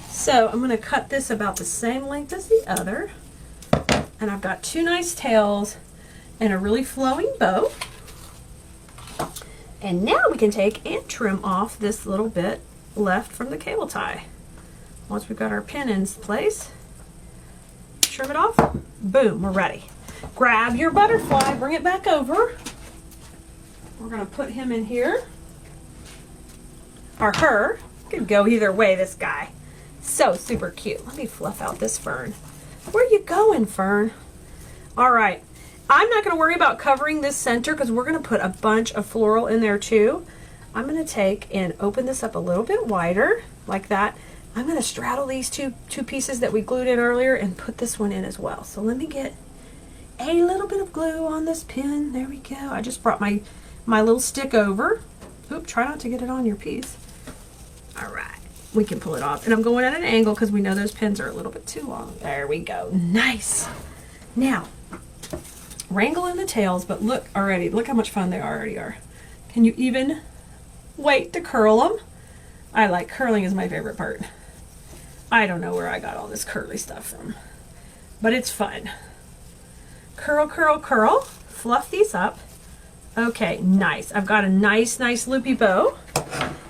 So I'm going to cut this about the same length as the other, and I've got 2 nice tails and a really flowing bow. And now we can take and trim off this little bit left from the cable tie. Once we've got our pin in place, trim it off. Boom, we're ready. Grab your butterfly, bring it back over. We're gonna put him in here. Or her. Could go either way, this guy. So super cute. Let me fluff out this fern. Where you going, fern? All right. I'm not gonna worry about covering this center because we're gonna put a bunch of floral in there too. I'm gonna take and open this up a little bit wider, like that. I'm gonna straddle these two pieces that we glued in earlier and put this one in as well. So let me get a little bit of glue on this pin. There we go. I just brought my little stick over. Oop, try not to get it on your piece. All right, we can pull it off. And I'm going at an angle because we know those pins are a little bit too long. There we go. Nice. Now, wrangle in the tails, but look already. Look how much fun they already are. Can you even wait to curl them? I like curling is my favorite part. I don't know where I got all this curly stuff from, but it's fun. Curl, curl, curl. Fluff these up. Okay, nice. I've got a nice loopy bow.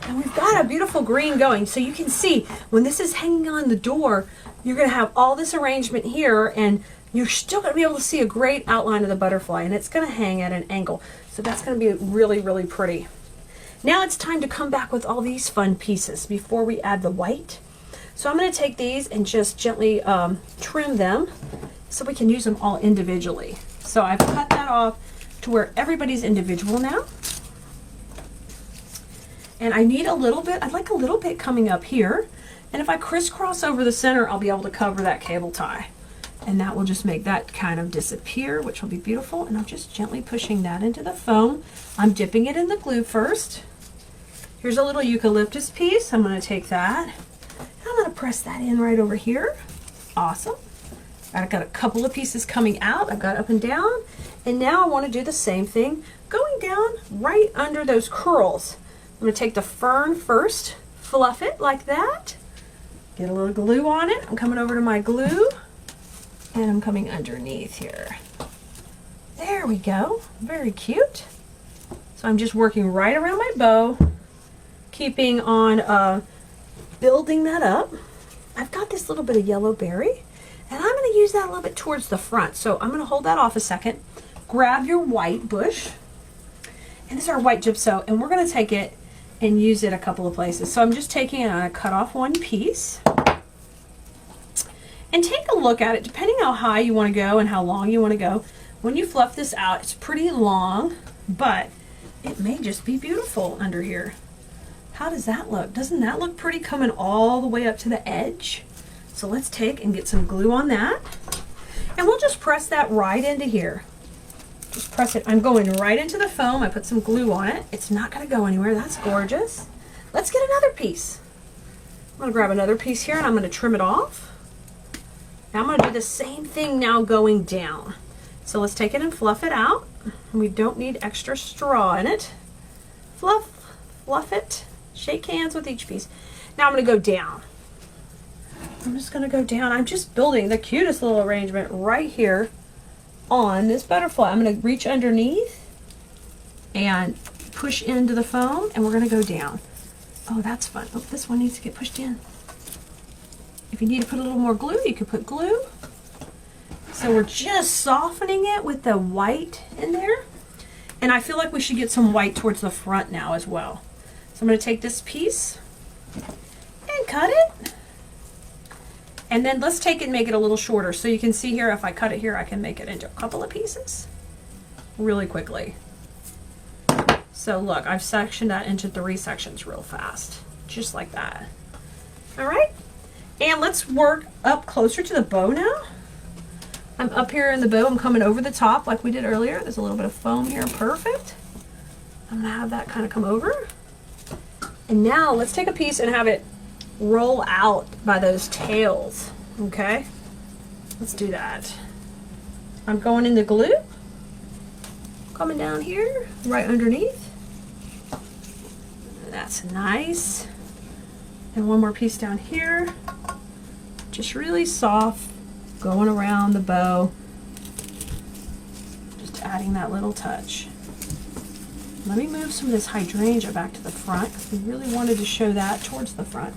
And we've got a beautiful green going. So you can see when this is hanging on the door, you're going to have all this arrangement here, and you're still going to be able to see a great outline of the butterfly, and it's going to hang at an angle. So that's going to be really, really pretty. Now it's time to come back with all these fun pieces before we add the white. So I'm going to take these and just gently trim them so we can use them all individually. So I've cut that off to where everybody's individual now. And I need a little bit, I'd like a little bit coming up here. And if I crisscross over the center, I'll be able to cover that cable tie. And that will just make that kind of disappear, which will be beautiful. And I'm just gently pushing that into the foam. I'm dipping it in the glue first. Here's a little eucalyptus piece. I'm going to take that. I'm going to press that in right over here. Awesome. I've got a couple of pieces coming out. I've got up and down. And now I want to do the same thing, going down right under those curls. I'm going to take the fern first, fluff it like that, get a little glue on it. I'm coming over to my glue, and I'm coming underneath here. There we go. Very cute. So I'm just working right around my bow, keeping on building that up. I've got this little bit of yellow berry, and I'm going to use that a little bit towards the front. So I'm going to hold that off a second. Grab your white bush, and this is our white gypso, and we're going to take it and use it a couple of places. So I'm just taking it and I cut off one piece. And take a look at it, depending how high you want to go and how long you want to go. When you fluff this out, it's pretty long, but it may just be beautiful under here. How does that look? Doesn't that look pretty coming all the way up to the edge? So let's take and get some glue on that. And we'll just press that right into here. Just press it. I'm going right into the foam. I put some glue on it. It's not going to go anywhere. That's gorgeous. Let's get another piece. I'm going to grab another piece here and I'm going to trim it off. Now I'm going to do the same thing now going down. So let's take it and fluff it out. We don't need extra straw in it. Fluff, fluff it. Shake hands with each piece. Now I'm going to go down. I'm just going to go down. I'm just building the cutest little arrangement right here on this butterfly. I'm going to reach underneath and push into the foam, and we're going to go down. Oh, that's fun. Oh, this one needs to get pushed in. If you need to put a little more glue, you could put glue. So we're just softening it with the white in there. And I feel like we should get some white towards the front now as well. So I'm going to take this piece and cut it. And then let's take it and make it a little shorter. So you can see here, if I cut it here, I can make it into a couple of pieces really quickly. So look, I've sectioned that into 3 sections real fast, just like that. All right, and let's work up closer to the bow now. I'm up here in the bow, I'm coming over the top like we did earlier. There's a little bit of foam here, perfect. I'm gonna have that kind of come over. And now let's take a piece and have it roll out by those tails, okay? Let's do that. I'm going in the glue, coming down here, right underneath. That's nice. And one more piece down here. Just really soft, going around the bow. Just adding that little touch. Let me move some of this hydrangea back to the front because we really wanted to show that towards the front.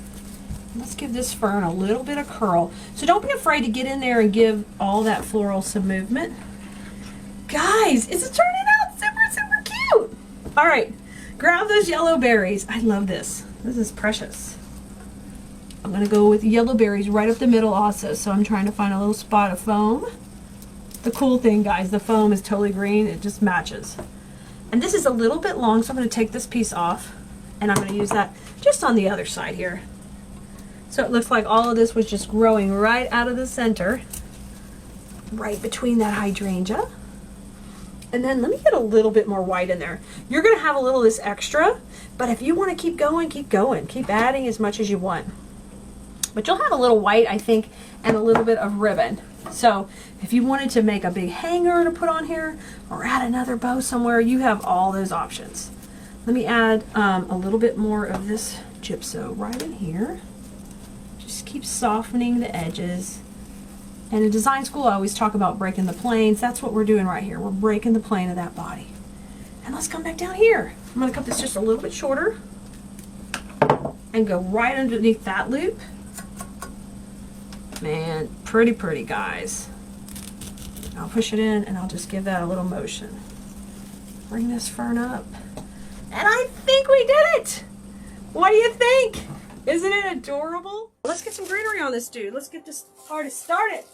Let's give this fern a little bit of curl. So don't be afraid to get in there and give all that floral some movement. Guys, it's turning out super, super cute. All right, grab those yellow berries. I love this. This is precious. I'm gonna go with yellow berries right up the middle also. So I'm trying to find a little spot of foam. The cool thing, guys, the foam is totally green. It just matches. And this is a little bit long, so I'm gonna take this piece off and I'm gonna use that just on the other side here. So it looks like all of this was just growing right out of the center, right between that hydrangea. And then let me get a little bit more white in there. You're gonna have a little of this extra, but if you wanna keep going, keep going. Keep adding as much as you want. But you'll have a little white, I think, and a little bit of ribbon. So if you wanted to make a big hanger to put on here or add another bow somewhere, you have all those options. Let me add a little bit more of this gypso right in here. Just keep softening the edges. And in design school, I always talk about breaking the planes. That's what we're doing right here. We're breaking the plane of that body. And let's come back down here. I'm gonna cut this just a little bit shorter and go right underneath that loop. Man, pretty, pretty, guys. I'll push it in and I'll just give that a little motion. Bring this fern up. And I think we did it! What do you think? Isn't it adorable? Let's get some greenery on this dude. Let's get this party started.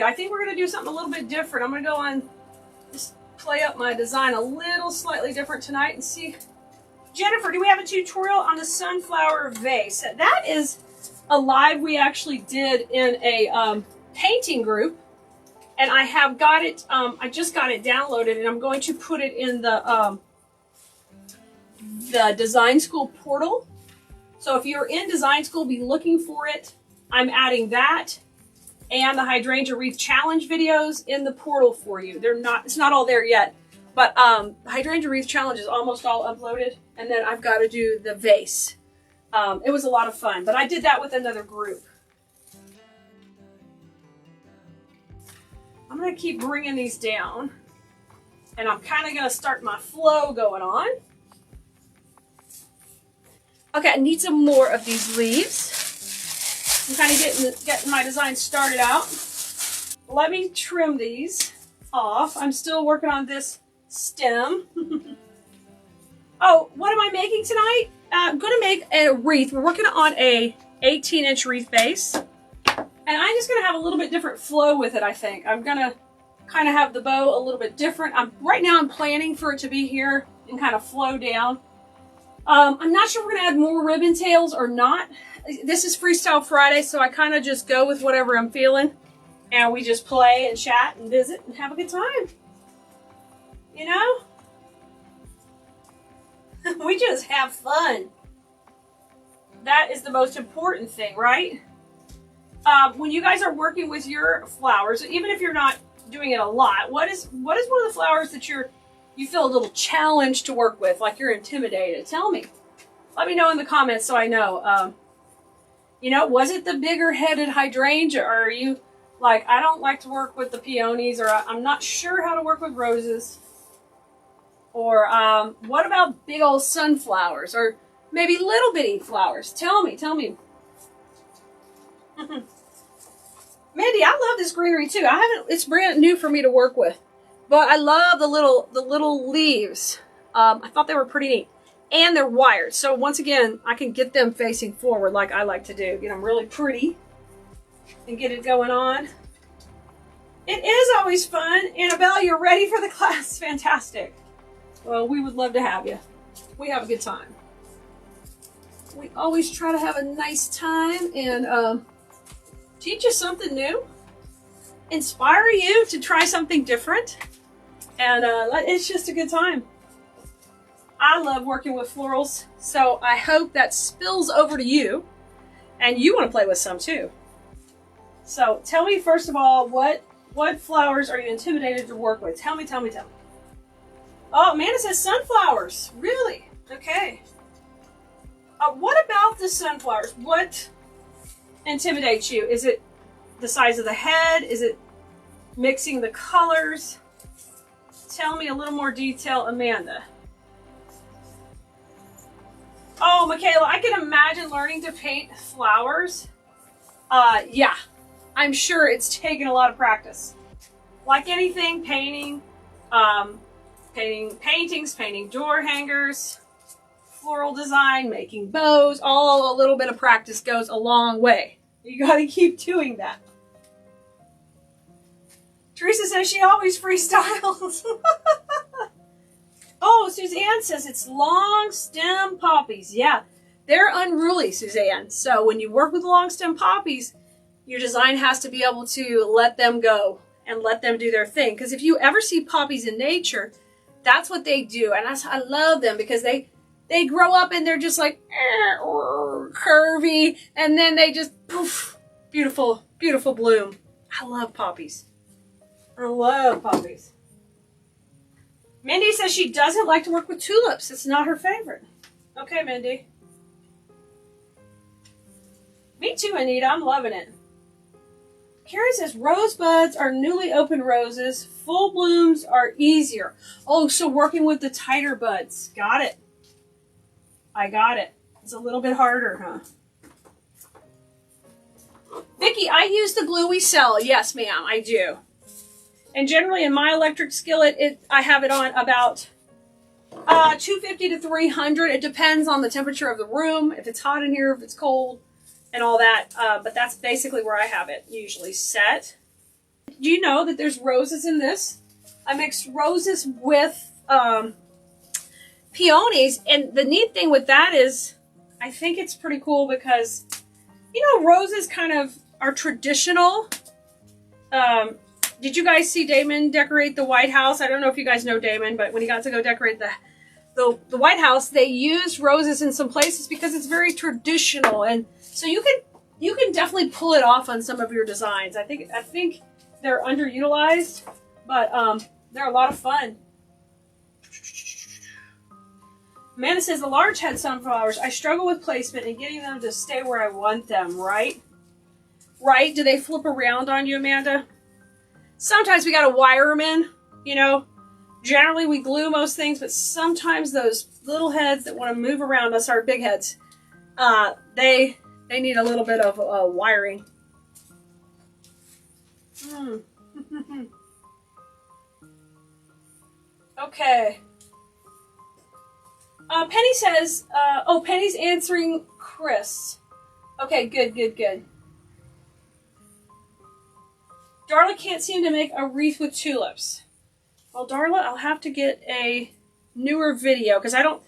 I think we're gonna do something a little bit different. I'm gonna go on, just play up my design a little slightly different tonight and see. Jennifer, do we have a tutorial on the sunflower vase? That is a live we actually did in a painting group. And I have got it, I just got it downloaded and I'm going to put it in the design school portal. So if you're in design school, be looking for it. I'm adding that and the hydrangea wreath challenge videos in the portal for you. It's not all there yet, but the hydrangea wreath challenge is almost all uploaded. And then I've got to do the vase. It was a lot of fun, but I did that with another group. I'm going to keep bringing these down and I'm kind of going to start my flow going on. Okay, I need some more of these leaves. I'm kind of getting my design started out. Let me trim these off. I'm still working on this stem. Oh, what am I making tonight? I'm going to make a wreath. We're working on a 18-inch wreath base. And I'm just going to have a little bit different flow with it, I think. I'm going to kind of have the bow a little bit different. Right now I'm planning for it to be here and kind of flow down. I'm not sure we're going to add more ribbon tails or not. This is Freestyle Friday, so I kind of just go with whatever I'm feeling. And we just play and chat and visit and have a good time. You know? We just have fun. That is the most important thing, right? When you guys are working with your flowers, even if you're not doing it a lot, what is one of the flowers that you feel a little challenged to work with, like you're intimidated? Tell me. Let me know in the comments so I know. You know, was it the bigger headed hydrangea, or are you like, I don't like to work with the peonies, or I'm not sure how to work with roses? Or what about big old sunflowers, or maybe little bitty flowers? Tell me. Mandy, I love this greenery too. It's brand new for me to work with. But I love the little leaves. I thought they were pretty neat. And they're wired. So once again, I can get them facing forward like I like to do. Get them really pretty and get it going on. It is always fun. Annabelle, you're ready for the class? Fantastic. Well, we would love to have you. We have a good time. We always try to have a nice time and teach you something new. Inspire you to try something different. And it's just a good time. I love working with florals, so I hope that spills over to you and you want to play with some too. So tell me first of all, what flowers are you intimidated to work with? Tell me. Oh, Amanda says sunflowers. Really? Okay. What about the sunflowers? What intimidates you? Is it the size of the head? Is it mixing the colors? Tell me a little more detail, Amanda. Oh, Michaela, I can imagine learning to paint flowers. Yeah, I'm sure it's taken a lot of practice. Like anything, painting, painting paintings, painting door hangers, floral design, making bows, all a little bit of practice goes a long way. You gotta keep doing that. Teresa says she always freestyles. Oh, Suzanne says it's long stem poppies. Yeah, they're unruly, Suzanne. So when you work with long stem poppies, your design has to be able to let them go and let them do their thing. Because if you ever see poppies in nature, that's what they do. And I love them because they grow up and they're just like curvy. And then they just poof, beautiful, beautiful bloom. I love poppies. I love poppies. Mindy says she doesn't like to work with tulips. It's not her favorite. Okay, Mindy. Me too, Anita. I'm loving it. Carrie says rosebuds are newly opened roses. Full blooms are easier. Oh, so working with the tighter buds. Got it. I got it. It's a little bit harder, huh? Vicki, I use the glue we sell. Yes, ma'am, I do. And generally in my electric skillet, I have it on about 250 to 300. It depends on the temperature of the room, if it's hot in here, if it's cold, and all that. But that's basically where I have it usually set. Do you know that there's roses in this? I mixed roses with peonies. And the neat thing with that is, I think it's pretty cool because, you know, roses kind of are traditional. Did you guys see Damon decorate the White House? I don't know if you guys know Damon, but when he got to go decorate the White House, they used roses in some places because it's very traditional, and so you can definitely pull it off on some of your designs. I think they're underutilized, but they're a lot of fun. Amanda says the large head sunflowers, I struggle with placement and getting them to stay where I want them. Right? Right? Do they flip around on you, Amanda? Sometimes we gotta wire them in, you know. Generally we glue most things, but sometimes those little heads that want to move around us, our big heads, they need a little bit of wiring. Okay. Penny says, oh, Penny's answering Chris. Okay, good, good, good. Darla can't seem to make a wreath with tulips. Well, Darla, I'll have to get a newer video because I don't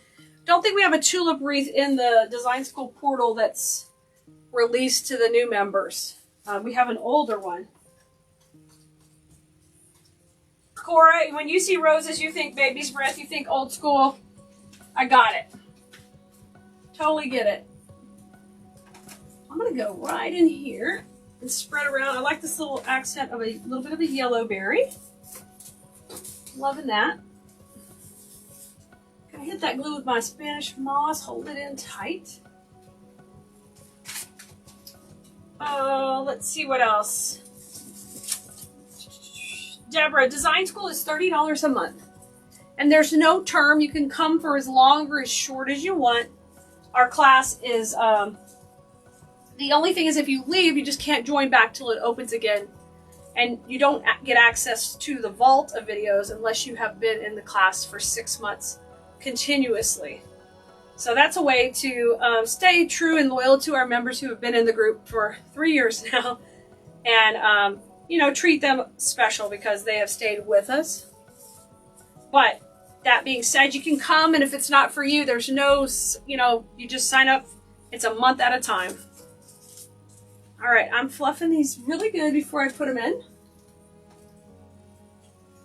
think we have a tulip wreath in the design school portal that's released to the new members. We have an older one. Cora, when you see roses, you think baby's breath, you think old school. I got it. Totally get it. I'm going to go right in here and spread around. I like this little accent of a little bit of a yellow berry. Loving that. Gonna hit that glue with my Spanish moss, hold it in tight. Let's see what else. Deborah, design school is $30 a month. And there's no term. You can come for as long or as short as you want. Our class is, the only thing is if you leave, you just can't join back till it opens again. And you don't get access to the vault of videos unless you have been in the class for 6 months continuously. So that's a way to stay true and loyal to our members who have been in the group for 3 years now. And, you know, treat them special because they have stayed with us. But that being said, you can come, and if it's not for you, there's no, you know, you just sign up. It's a month at a time. All right, I'm fluffing these really good before I put them in.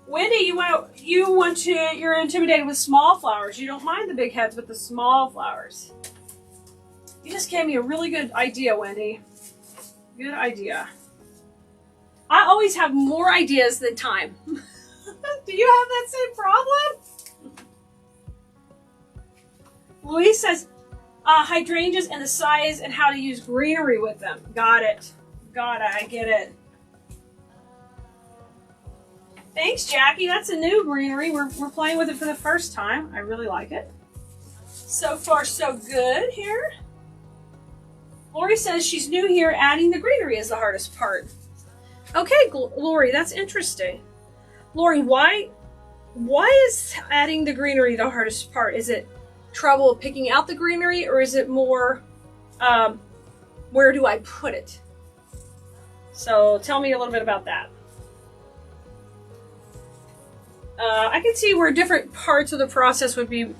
Wendy, you're intimidated with small flowers. You don't mind the big heads, but the small flowers. You just gave me a really good idea, Wendy. Good idea. I always have more ideas than time. Do you have that same problem? Louise says, hydrangeas and the size and how to use greenery with them. Got it. Got it. I get it. Thanks, Jackie. That's a new greenery. We're playing with it for the first time. I really like it. So far, so good here. Lori says she's new here. Adding the greenery is the hardest part. Okay, Lori, that's interesting. Lori, why is adding the greenery the hardest part? Is it trouble picking out the greenery, or is it more where do I put it? So tell me a little bit about that. I can see where different parts of the process would be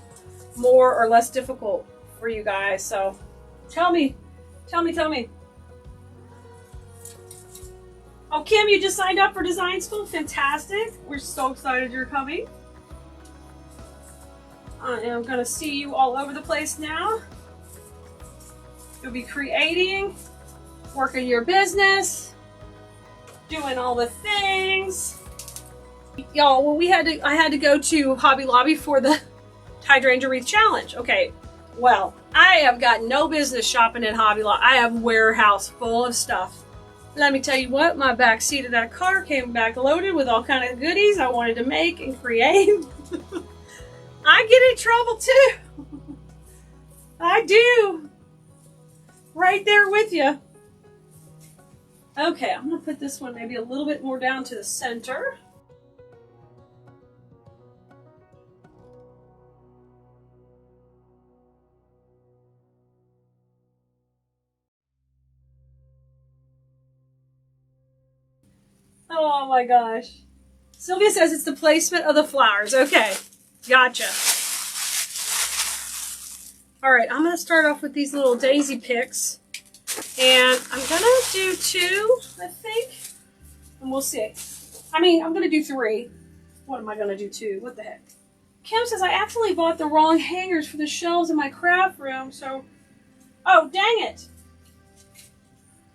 more or less difficult for you guys. So tell me. Oh, Kim, you just signed up for design school. Fantastic. We're so excited you're coming. I am going to see you all over the place now. You'll be creating, working your business, doing all the things. Y'all, well, I had to go to Hobby Lobby for the Hydrangea Wreath Challenge. Okay, well, I have got no business shopping at Hobby Lobby. I have a warehouse full of stuff. Let me tell you what, my back seat of that car came back loaded with all kind of goodies I wanted to make and create. I get in trouble too. I do. Right there with you. Okay, I'm going to put this one maybe a little bit more down to the center. Oh my gosh. Sylvia says it's the placement of the flowers. Okay, gotcha. All right, I'm going to start off with these little daisy picks. And I'm going to do 2, I think. And we'll see. I mean, I'm going to do 3. What am I going to do 2? What the heck? Kim says, I accidentally bought the wrong hangers for the shelves in my craft room, so... Oh, dang it.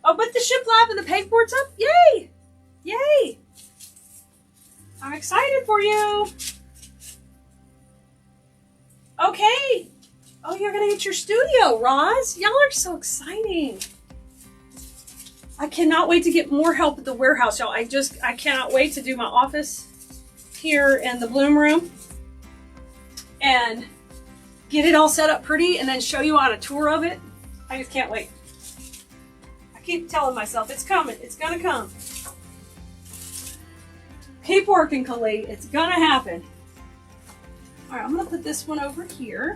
Oh, but the shiplap and the pegboard's up? Yay! Yay! I'm excited for you. Okay. Oh, you're going to get your studio, Roz. Y'all are so exciting. I cannot wait to get more help at the warehouse, y'all. I cannot wait to do my office here in the bloom room and get it all set up pretty and then show you on a tour of it. I just can't wait. I keep telling myself, it's coming. It's going to come. Keep working, Khalid. It's going to happen. All right, I'm going to put this one over here.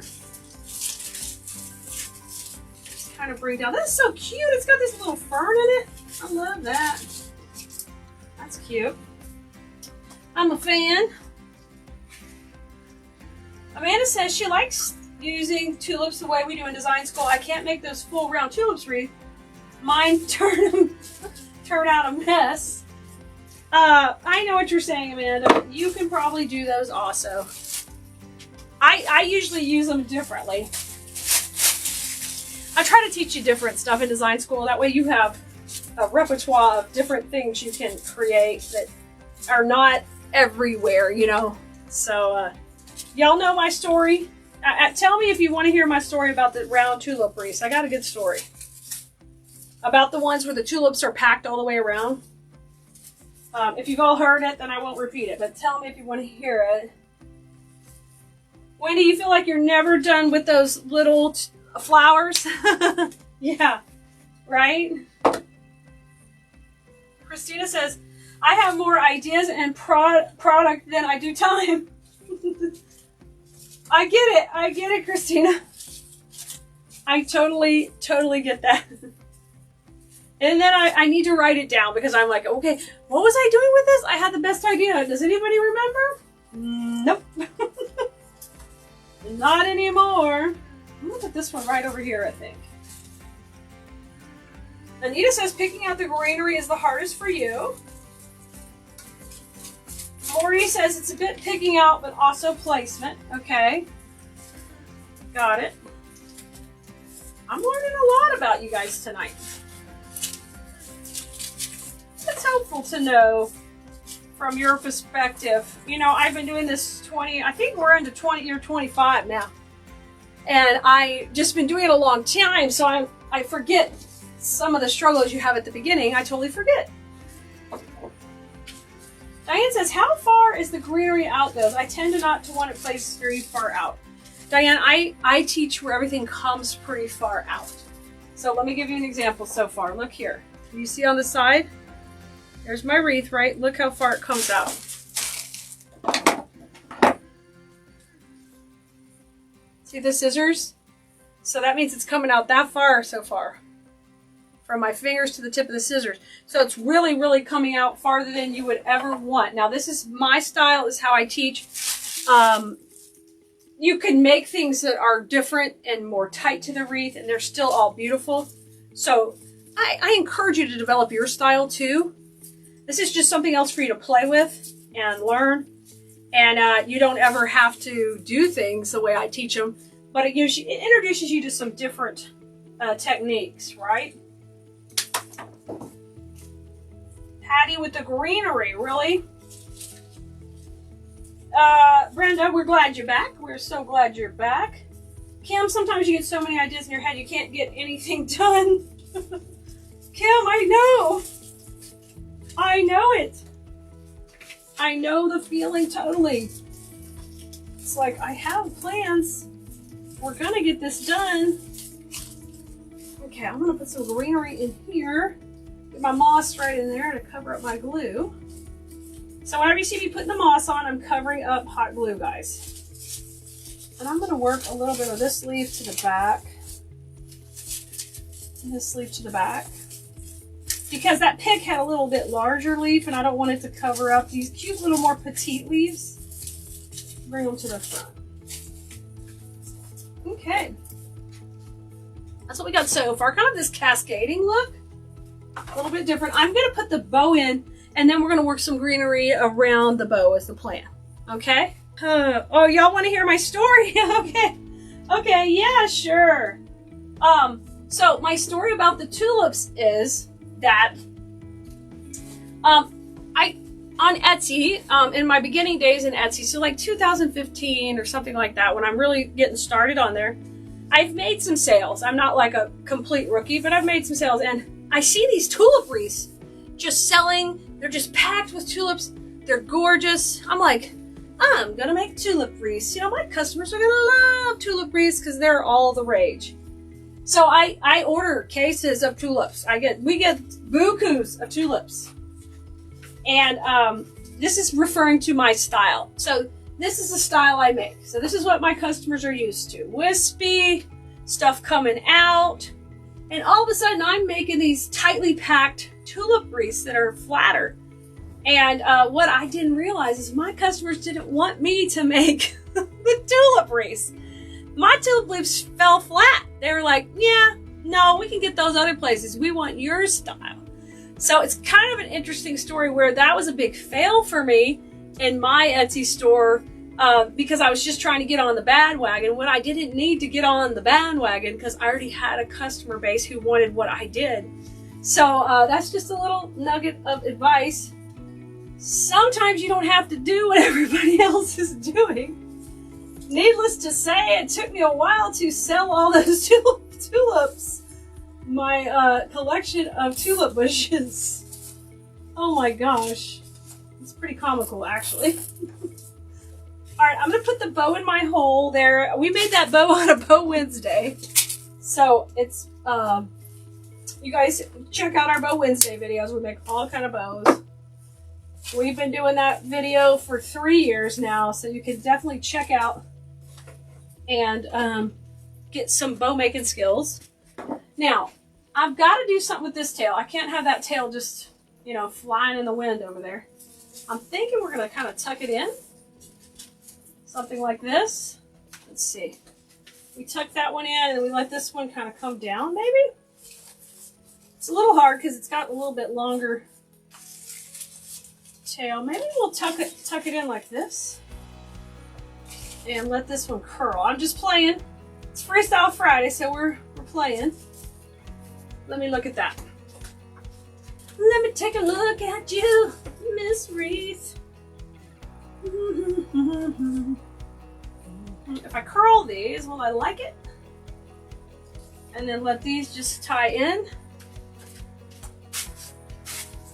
Just kind of bring down. That's so cute. It's got this little fern in it. I love that. That's cute. I'm a fan. Amanda says she likes using tulips the way we do in design school. I can't make those full round tulips wreath. Mine turn out a mess. I know what you're saying, Amanda. You can probably do those also. I usually use them differently. I try to teach you different stuff in design school. That way you have a repertoire of different things you can create that are not everywhere, you know. So, y'all know my story. Tell me if you want to hear my story about the round tulip wreaths. I got a good story. About the ones where the tulips are packed all the way around. If you've all heard it, then I won't repeat it. But tell me if you want to hear it. Wendy, you feel like you're never done with those little flowers? Yeah, right? Christina says, I have more ideas and product than I do time. I get it, Christina. I totally get that. And then I need to write it down because I'm like, okay, what was I doing with this? I had the best idea. Does anybody remember? Nope. Not anymore. I'm gonna put this one right over here, I think. Anita says picking out the greenery is the hardest for you. Lori says it's a bit picking out, but also placement. Okay. Got it. I'm learning a lot about you guys tonight. It's helpful to know from your perspective. You know, I've been doing this I think we're into year 25 now. And I just been doing it a long time, so I forget some of the struggles you have at the beginning. I totally forget. Diane says, how far is the greenery out goes? I tend to not to want it placed very far out. Diane, I teach where everything comes pretty far out. So let me give you an example so far. Look here. You see on the side? There's my wreath, right? Look how far it comes out. See the scissors? So that means it's coming out that far so far. From my fingers to the tip of the scissors. So it's really, really coming out farther than you would ever want. Now this is my style, is how I teach. You can make things that are different and more tight to the wreath, and they're still all beautiful. So I encourage you to develop your style too. This is just something else for you to play with and learn. And you don't ever have to do things the way I teach them, but it introduces you to some different techniques, right? Patty with the greenery, really? Brenda, we're glad you're back. We're so glad you're back. Kim, sometimes you get so many ideas in your head you can't get anything done. Kim, I know. I know it. I know the feeling totally. It's like, I have plans. We're gonna get this done. Okay, I'm gonna put some greenery in here. Get my moss right in there to cover up my glue. So whenever you see me putting the moss on, I'm covering up hot glue, guys. And I'm gonna work a little bit of this leaf to the back. And this leaf to the back. Because that pick had a little bit larger leaf and I don't want it to cover up these cute little more petite leaves. Bring them to the front. Okay. That's what we got so far. Kind of this cascading look. A little bit different. I'm going to put the bow in and then we're going to work some greenery around the bow as the plan. Okay? Oh, y'all want to hear my story? Okay. Okay, yeah, sure. So my story about the tulips is that on Etsy, in my beginning days in Etsy, so like 2015 or something like that, when I'm really getting started on there, I've made some sales. I'm not like a complete rookie, but I've made some sales, and I see these tulip wreaths just selling. They're just packed with tulips. They're gorgeous. I'm like, I'm gonna make tulip wreaths. You know, my customers are gonna love tulip wreaths because they're all the rage. So I order cases of tulips. We get bukus of tulips. And this is referring to my style. So this is the style I make. So this is what my customers are used to. Wispy, stuff coming out. And all of a sudden I'm making these tightly packed tulip wreaths that are flatter. And what I didn't realize is my customers didn't want me to make the tulip wreaths. My tulip leaves fell flat. They were like, yeah, no, we can get those other places. We want your style. So it's kind of an interesting story where that was a big fail for me in my Etsy store because I was just trying to get on the bandwagon when I didn't need to get on the bandwagon because I already had a customer base who wanted what I did. So that's just a little nugget of advice. Sometimes you don't have to do what everybody else is doing. Needless to say, it took me a while to sell all those tulips. My collection of tulip bushes. Oh my gosh. It's pretty comical, actually. Alright, I'm going to put the bow in my hole there. We made that bow on a Bow Wednesday. So it's, you guys check out our Bow Wednesday videos. We make all kind of bows. We've been doing that video for 3 years now, so you can definitely check out and get some bow making skills. Now, I've got to do something with this tail. I can't have that tail just, you know, flying in the wind over there. I'm thinking we're going to kind of tuck it in. Something like this. Let's see. We tuck that one in and we let this one kind of come down, maybe? It's a little hard because it's got a little bit longer tail. Maybe we'll tuck it in like this. And let this one curl. I'm just playing. It's Freestyle Friday, so we're playing. Let me look at that. Let me take a look at you, Miss Wreath. If I curl these, will I like it? And then let these just tie in.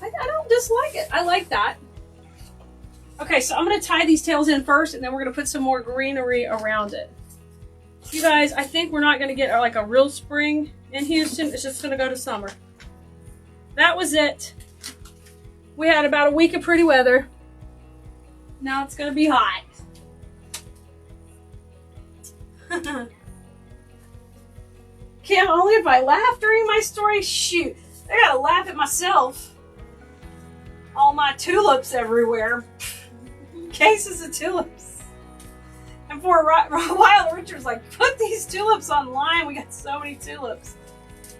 I don't dislike it. I like that. Okay, so I'm going to tie these tails in first, and then we're going to put some more greenery around it. You guys, I think we're not going to get like a real spring in Houston. It's just going to go to summer. That was it. We had about a week of pretty weather. Now it's going to be hot. Kim, only if I laugh during my story? Shoot, I gotta laugh at myself. All my tulips everywhere. Cases of tulips. And for a while, Richard's like, put these tulips online. We got so many tulips.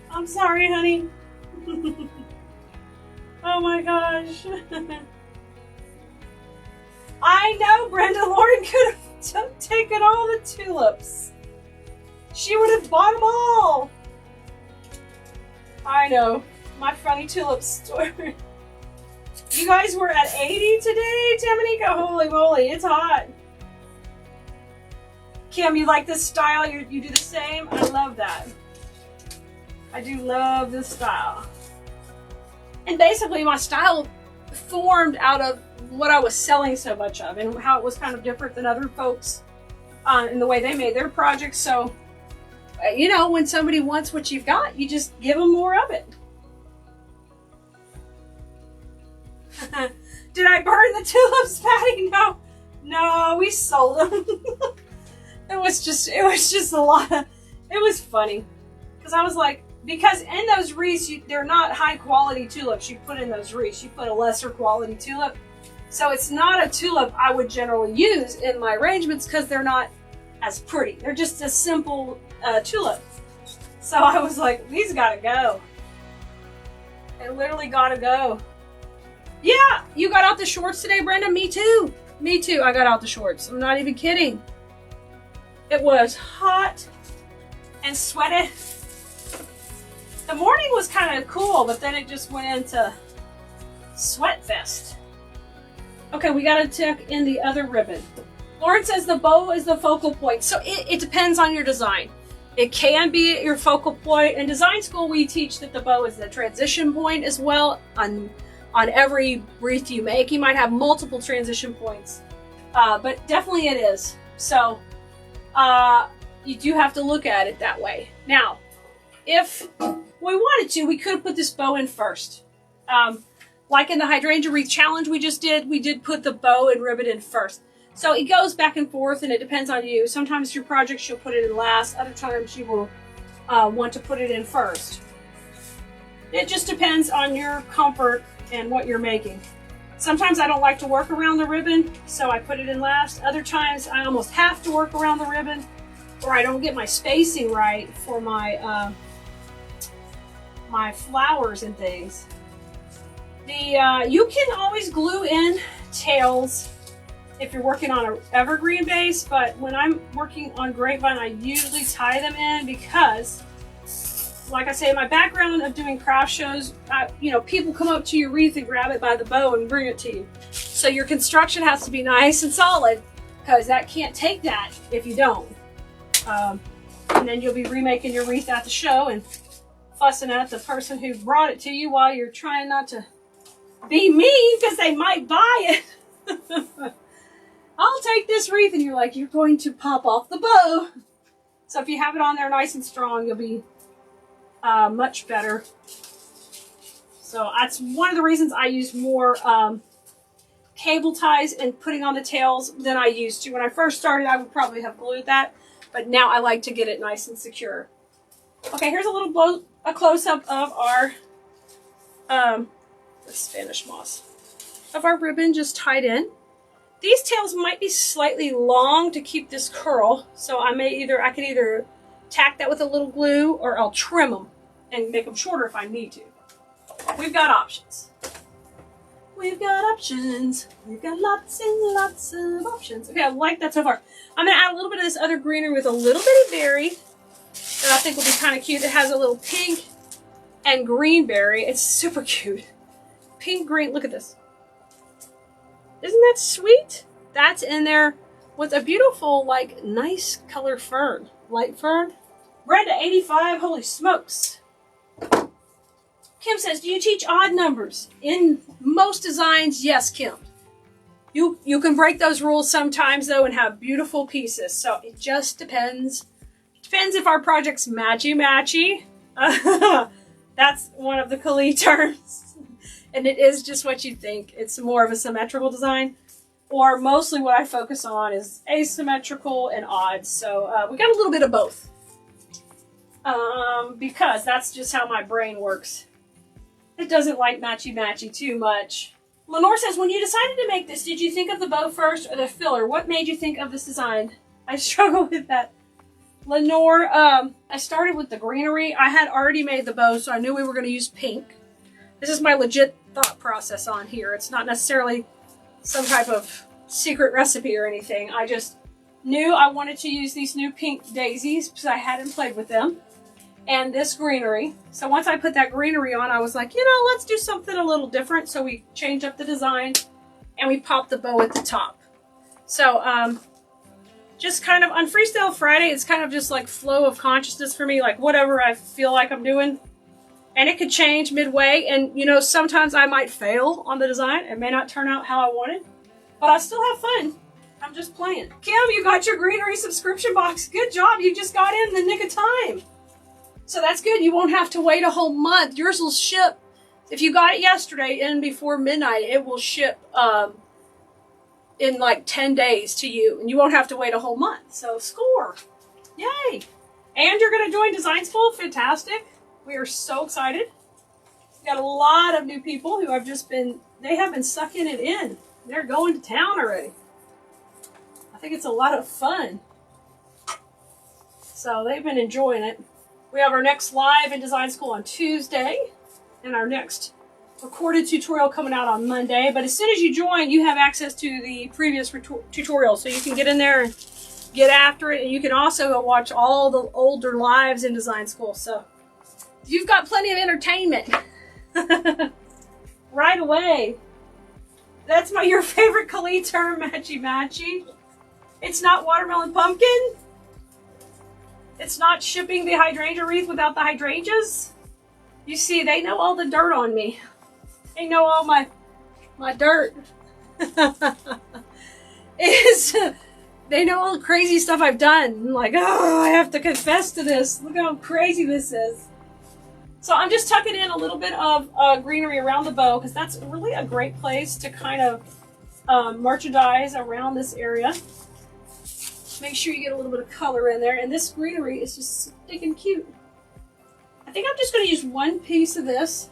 I'm sorry, honey. Oh my gosh. I know Brenda Lauren could have taken all the tulips. She would have bought them all. I know. My funny tulip story. You guys were at 80 today, Tamanika? Holy moly, it's hot. Kim, you like this style? You do the same? I love that. I do love this style. And basically my style formed out of what I was selling so much of and how it was kind of different than other folks in the way they made their projects. So, you know, when somebody wants what you've got, you just give them more of it. Did I burn the tulips, Patty? No, we sold them. It was just a lot of, it was funny. Because I was like, because in those wreaths, they're not high quality tulips you put in those wreaths. You put a lesser quality tulip. So it's not a tulip I would generally use in my arrangements because they're not as pretty. They're just a simple tulip. So I was like, these gotta go. They literally gotta go. Yeah, you got out the shorts today, Brenda? Me too. Me too, I got out the shorts. I'm not even kidding. It was hot and sweaty. The morning was kind of cool, but then it just went into sweat fest. Okay, we gotta check in the other ribbon. Lauren says the bow is the focal point. So it depends on your design. It can be your focal point. In design school, we teach that the bow is the transition point as well. On every wreath you make, you might have multiple transition points, but definitely it is. So you do have to look at it that way. Now, if we wanted to, we could have put this bow in first. Like in the hydrangea wreath challenge we did put the bow and ribbon in first. So it goes back and forth and it depends on you. Sometimes your projects you'll put it in last, other times you will want to put it in first. It just depends on your comfort and what you're making. Sometimes I don't like to work around the ribbon, so I put it in last. Other times I almost have to work around the ribbon or I don't get my spacing right for my my flowers and things. You can always glue in tails if you're working on an evergreen base, but when I'm working on grapevine, I usually tie them in because, like I say, in my background of doing craft shows, people come up to your wreath and grab it by the bow and bring it to you. So your construction has to be nice and solid because that can't take that if you don't. And then you'll be remaking your wreath at the show and fussing at the person who brought it to you while you're trying not to be mean because they might buy it. I'll take this wreath, and you're like, you're going to pop off the bow. So if you have it on there nice and strong, you'll be much better. So that's one of the reasons I use more cable ties and putting on the tails than I used to. When I first started, I would probably have glued that, but now I like to get it nice and secure. Okay, here's a close-up of our Spanish moss of our ribbon just tied in. These tails might be slightly long to keep this curl, so I can either tack that with a little glue or I'll trim them and make them shorter if I need to. We've got options. We've got options. We've got lots and lots of options. Okay, I like that so far. I'm going to add a little bit of this other greenery with a little bit of berry that I think will be kind of cute. It has a little pink and green berry. It's super cute. Pink, green, look at this. Isn't that sweet? That's in there with a beautiful, like, nice color fern. Light fern. Brenda, 85, holy smokes. Kim says, do you teach odd numbers? In most designs, yes, Kim. You can break those rules sometimes, though, and have beautiful pieces. So it just depends Depends if our project's matchy-matchy. That's one of the Kali terms. And it is just what you think. It's more of a symmetrical design. Or mostly what I focus on is asymmetrical and odd. So we got a little bit of both. Because that's just how my brain works. It doesn't like matchy-matchy too much. Lenore says, when you decided to make this, did you think of the bow first or the filler? What made you think of this design? I struggle with that. Lenore, I started with the greenery. I had already made the bow, so I knew we were going to use pink. This is my legit thought process on here. It's not necessarily some type of secret recipe or anything. I just knew I wanted to use these new pink daisies because I hadn't played with them. And this greenery. So once I put that greenery on, I was like, you know, let's do something a little different. So we changed up the design and we popped the bow at the top. So just kind of on Freestyle Friday, it's kind of just like flow of consciousness for me, like whatever I feel like I'm doing. And it could change midway. And, you know, sometimes I might fail on the design. It may not turn out how I wanted, but I still have fun. I'm just playing. Kim, you got your greenery subscription box. Good job. You just got in the nick of time. So that's good. You won't have to wait a whole month. Yours will ship. If you got it yesterday and before midnight, it will ship in like 10 days to you. And you won't have to wait a whole month. So score. Yay. And you're going to join Design School. Fantastic. We are so excited. We've got a lot of new people who have just been, they have been sucking it in. They're going to town already. I think it's a lot of fun. So they've been enjoying it. We have our next live in Design School on Tuesday. And our next recorded tutorial coming out on Monday. But as soon as you join, you have access to the previous tutorial. So you can get in there and get after it. And you can also go watch all the older lives in Design School. So you've got plenty of entertainment. Right away. That's your favorite Kali term, matchy-matchy. It's not watermelon pumpkin. It's not shipping the hydrangea wreath without the hydrangeas. You see, they know all the dirt on me. They know all my dirt. They know all the crazy stuff I've done. I'm like, oh, I have to confess to this. Look how crazy this is. So I'm just tucking in a little bit of greenery around the bow because that's really a great place to kind of merchandise around this area. Make sure you get a little bit of color in there. And this greenery is just stinking cute. I think I'm just going to use one piece of this.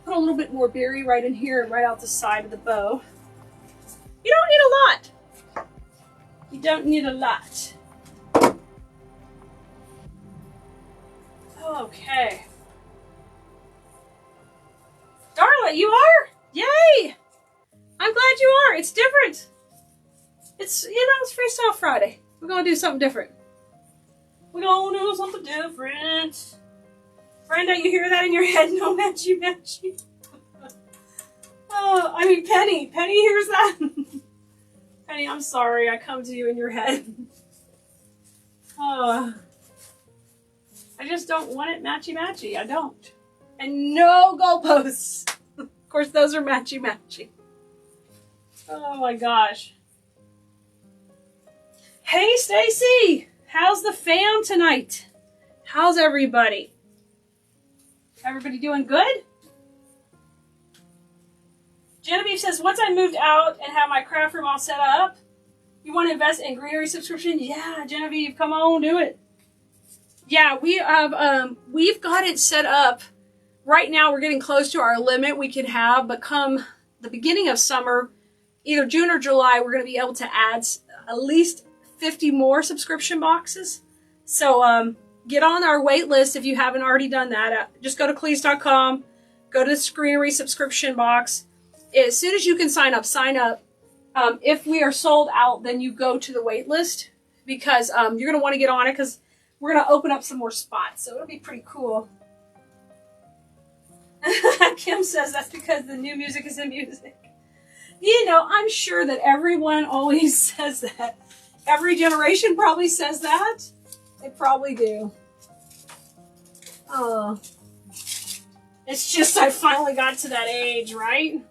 Put a little bit more berry right in here and right out the side of the bow. You don't need a lot. You don't need a lot. Okay. Darla, you are? Yay! I'm glad you are. It's different. It's, you know, it's Freestyle Friday. We're going to do something different. We're going to do something different. Brenda, you hear that in your head? No matchy-matchy. Oh, I mean, Penny. Penny hears that. Penny, I'm sorry. I come to you in your head. Oh, I just don't want it matchy-matchy. I don't. And no goalposts. Of course, those are matchy-matchy. Oh my gosh. Hey, Stacy. How's the fam tonight? How's everybody? Everybody doing good? Genevieve says, once I moved out and have my craft room all set up, you want to invest in greenery subscription? Yeah, Genevieve, come on, do it. Yeah, we have, we've got it set up. Right now, we're getting close to our limit we can have, but come the beginning of summer, either June or July, we're going to be able to add at least 50 more subscription boxes. So get on our wait list if you haven't already done that. Just go to Cleese.com, go to the greenery subscription box. As soon as you can sign up, sign up. If we are sold out, then you go to the wait list because you're going to want to get on it because we're going to open up some more spots. So it'll be pretty cool. Kim says that's because the new music is in music. You know, I'm sure that everyone always says that. Every generation probably says that. They probably do. Oh. It's just I finally got to that age, right?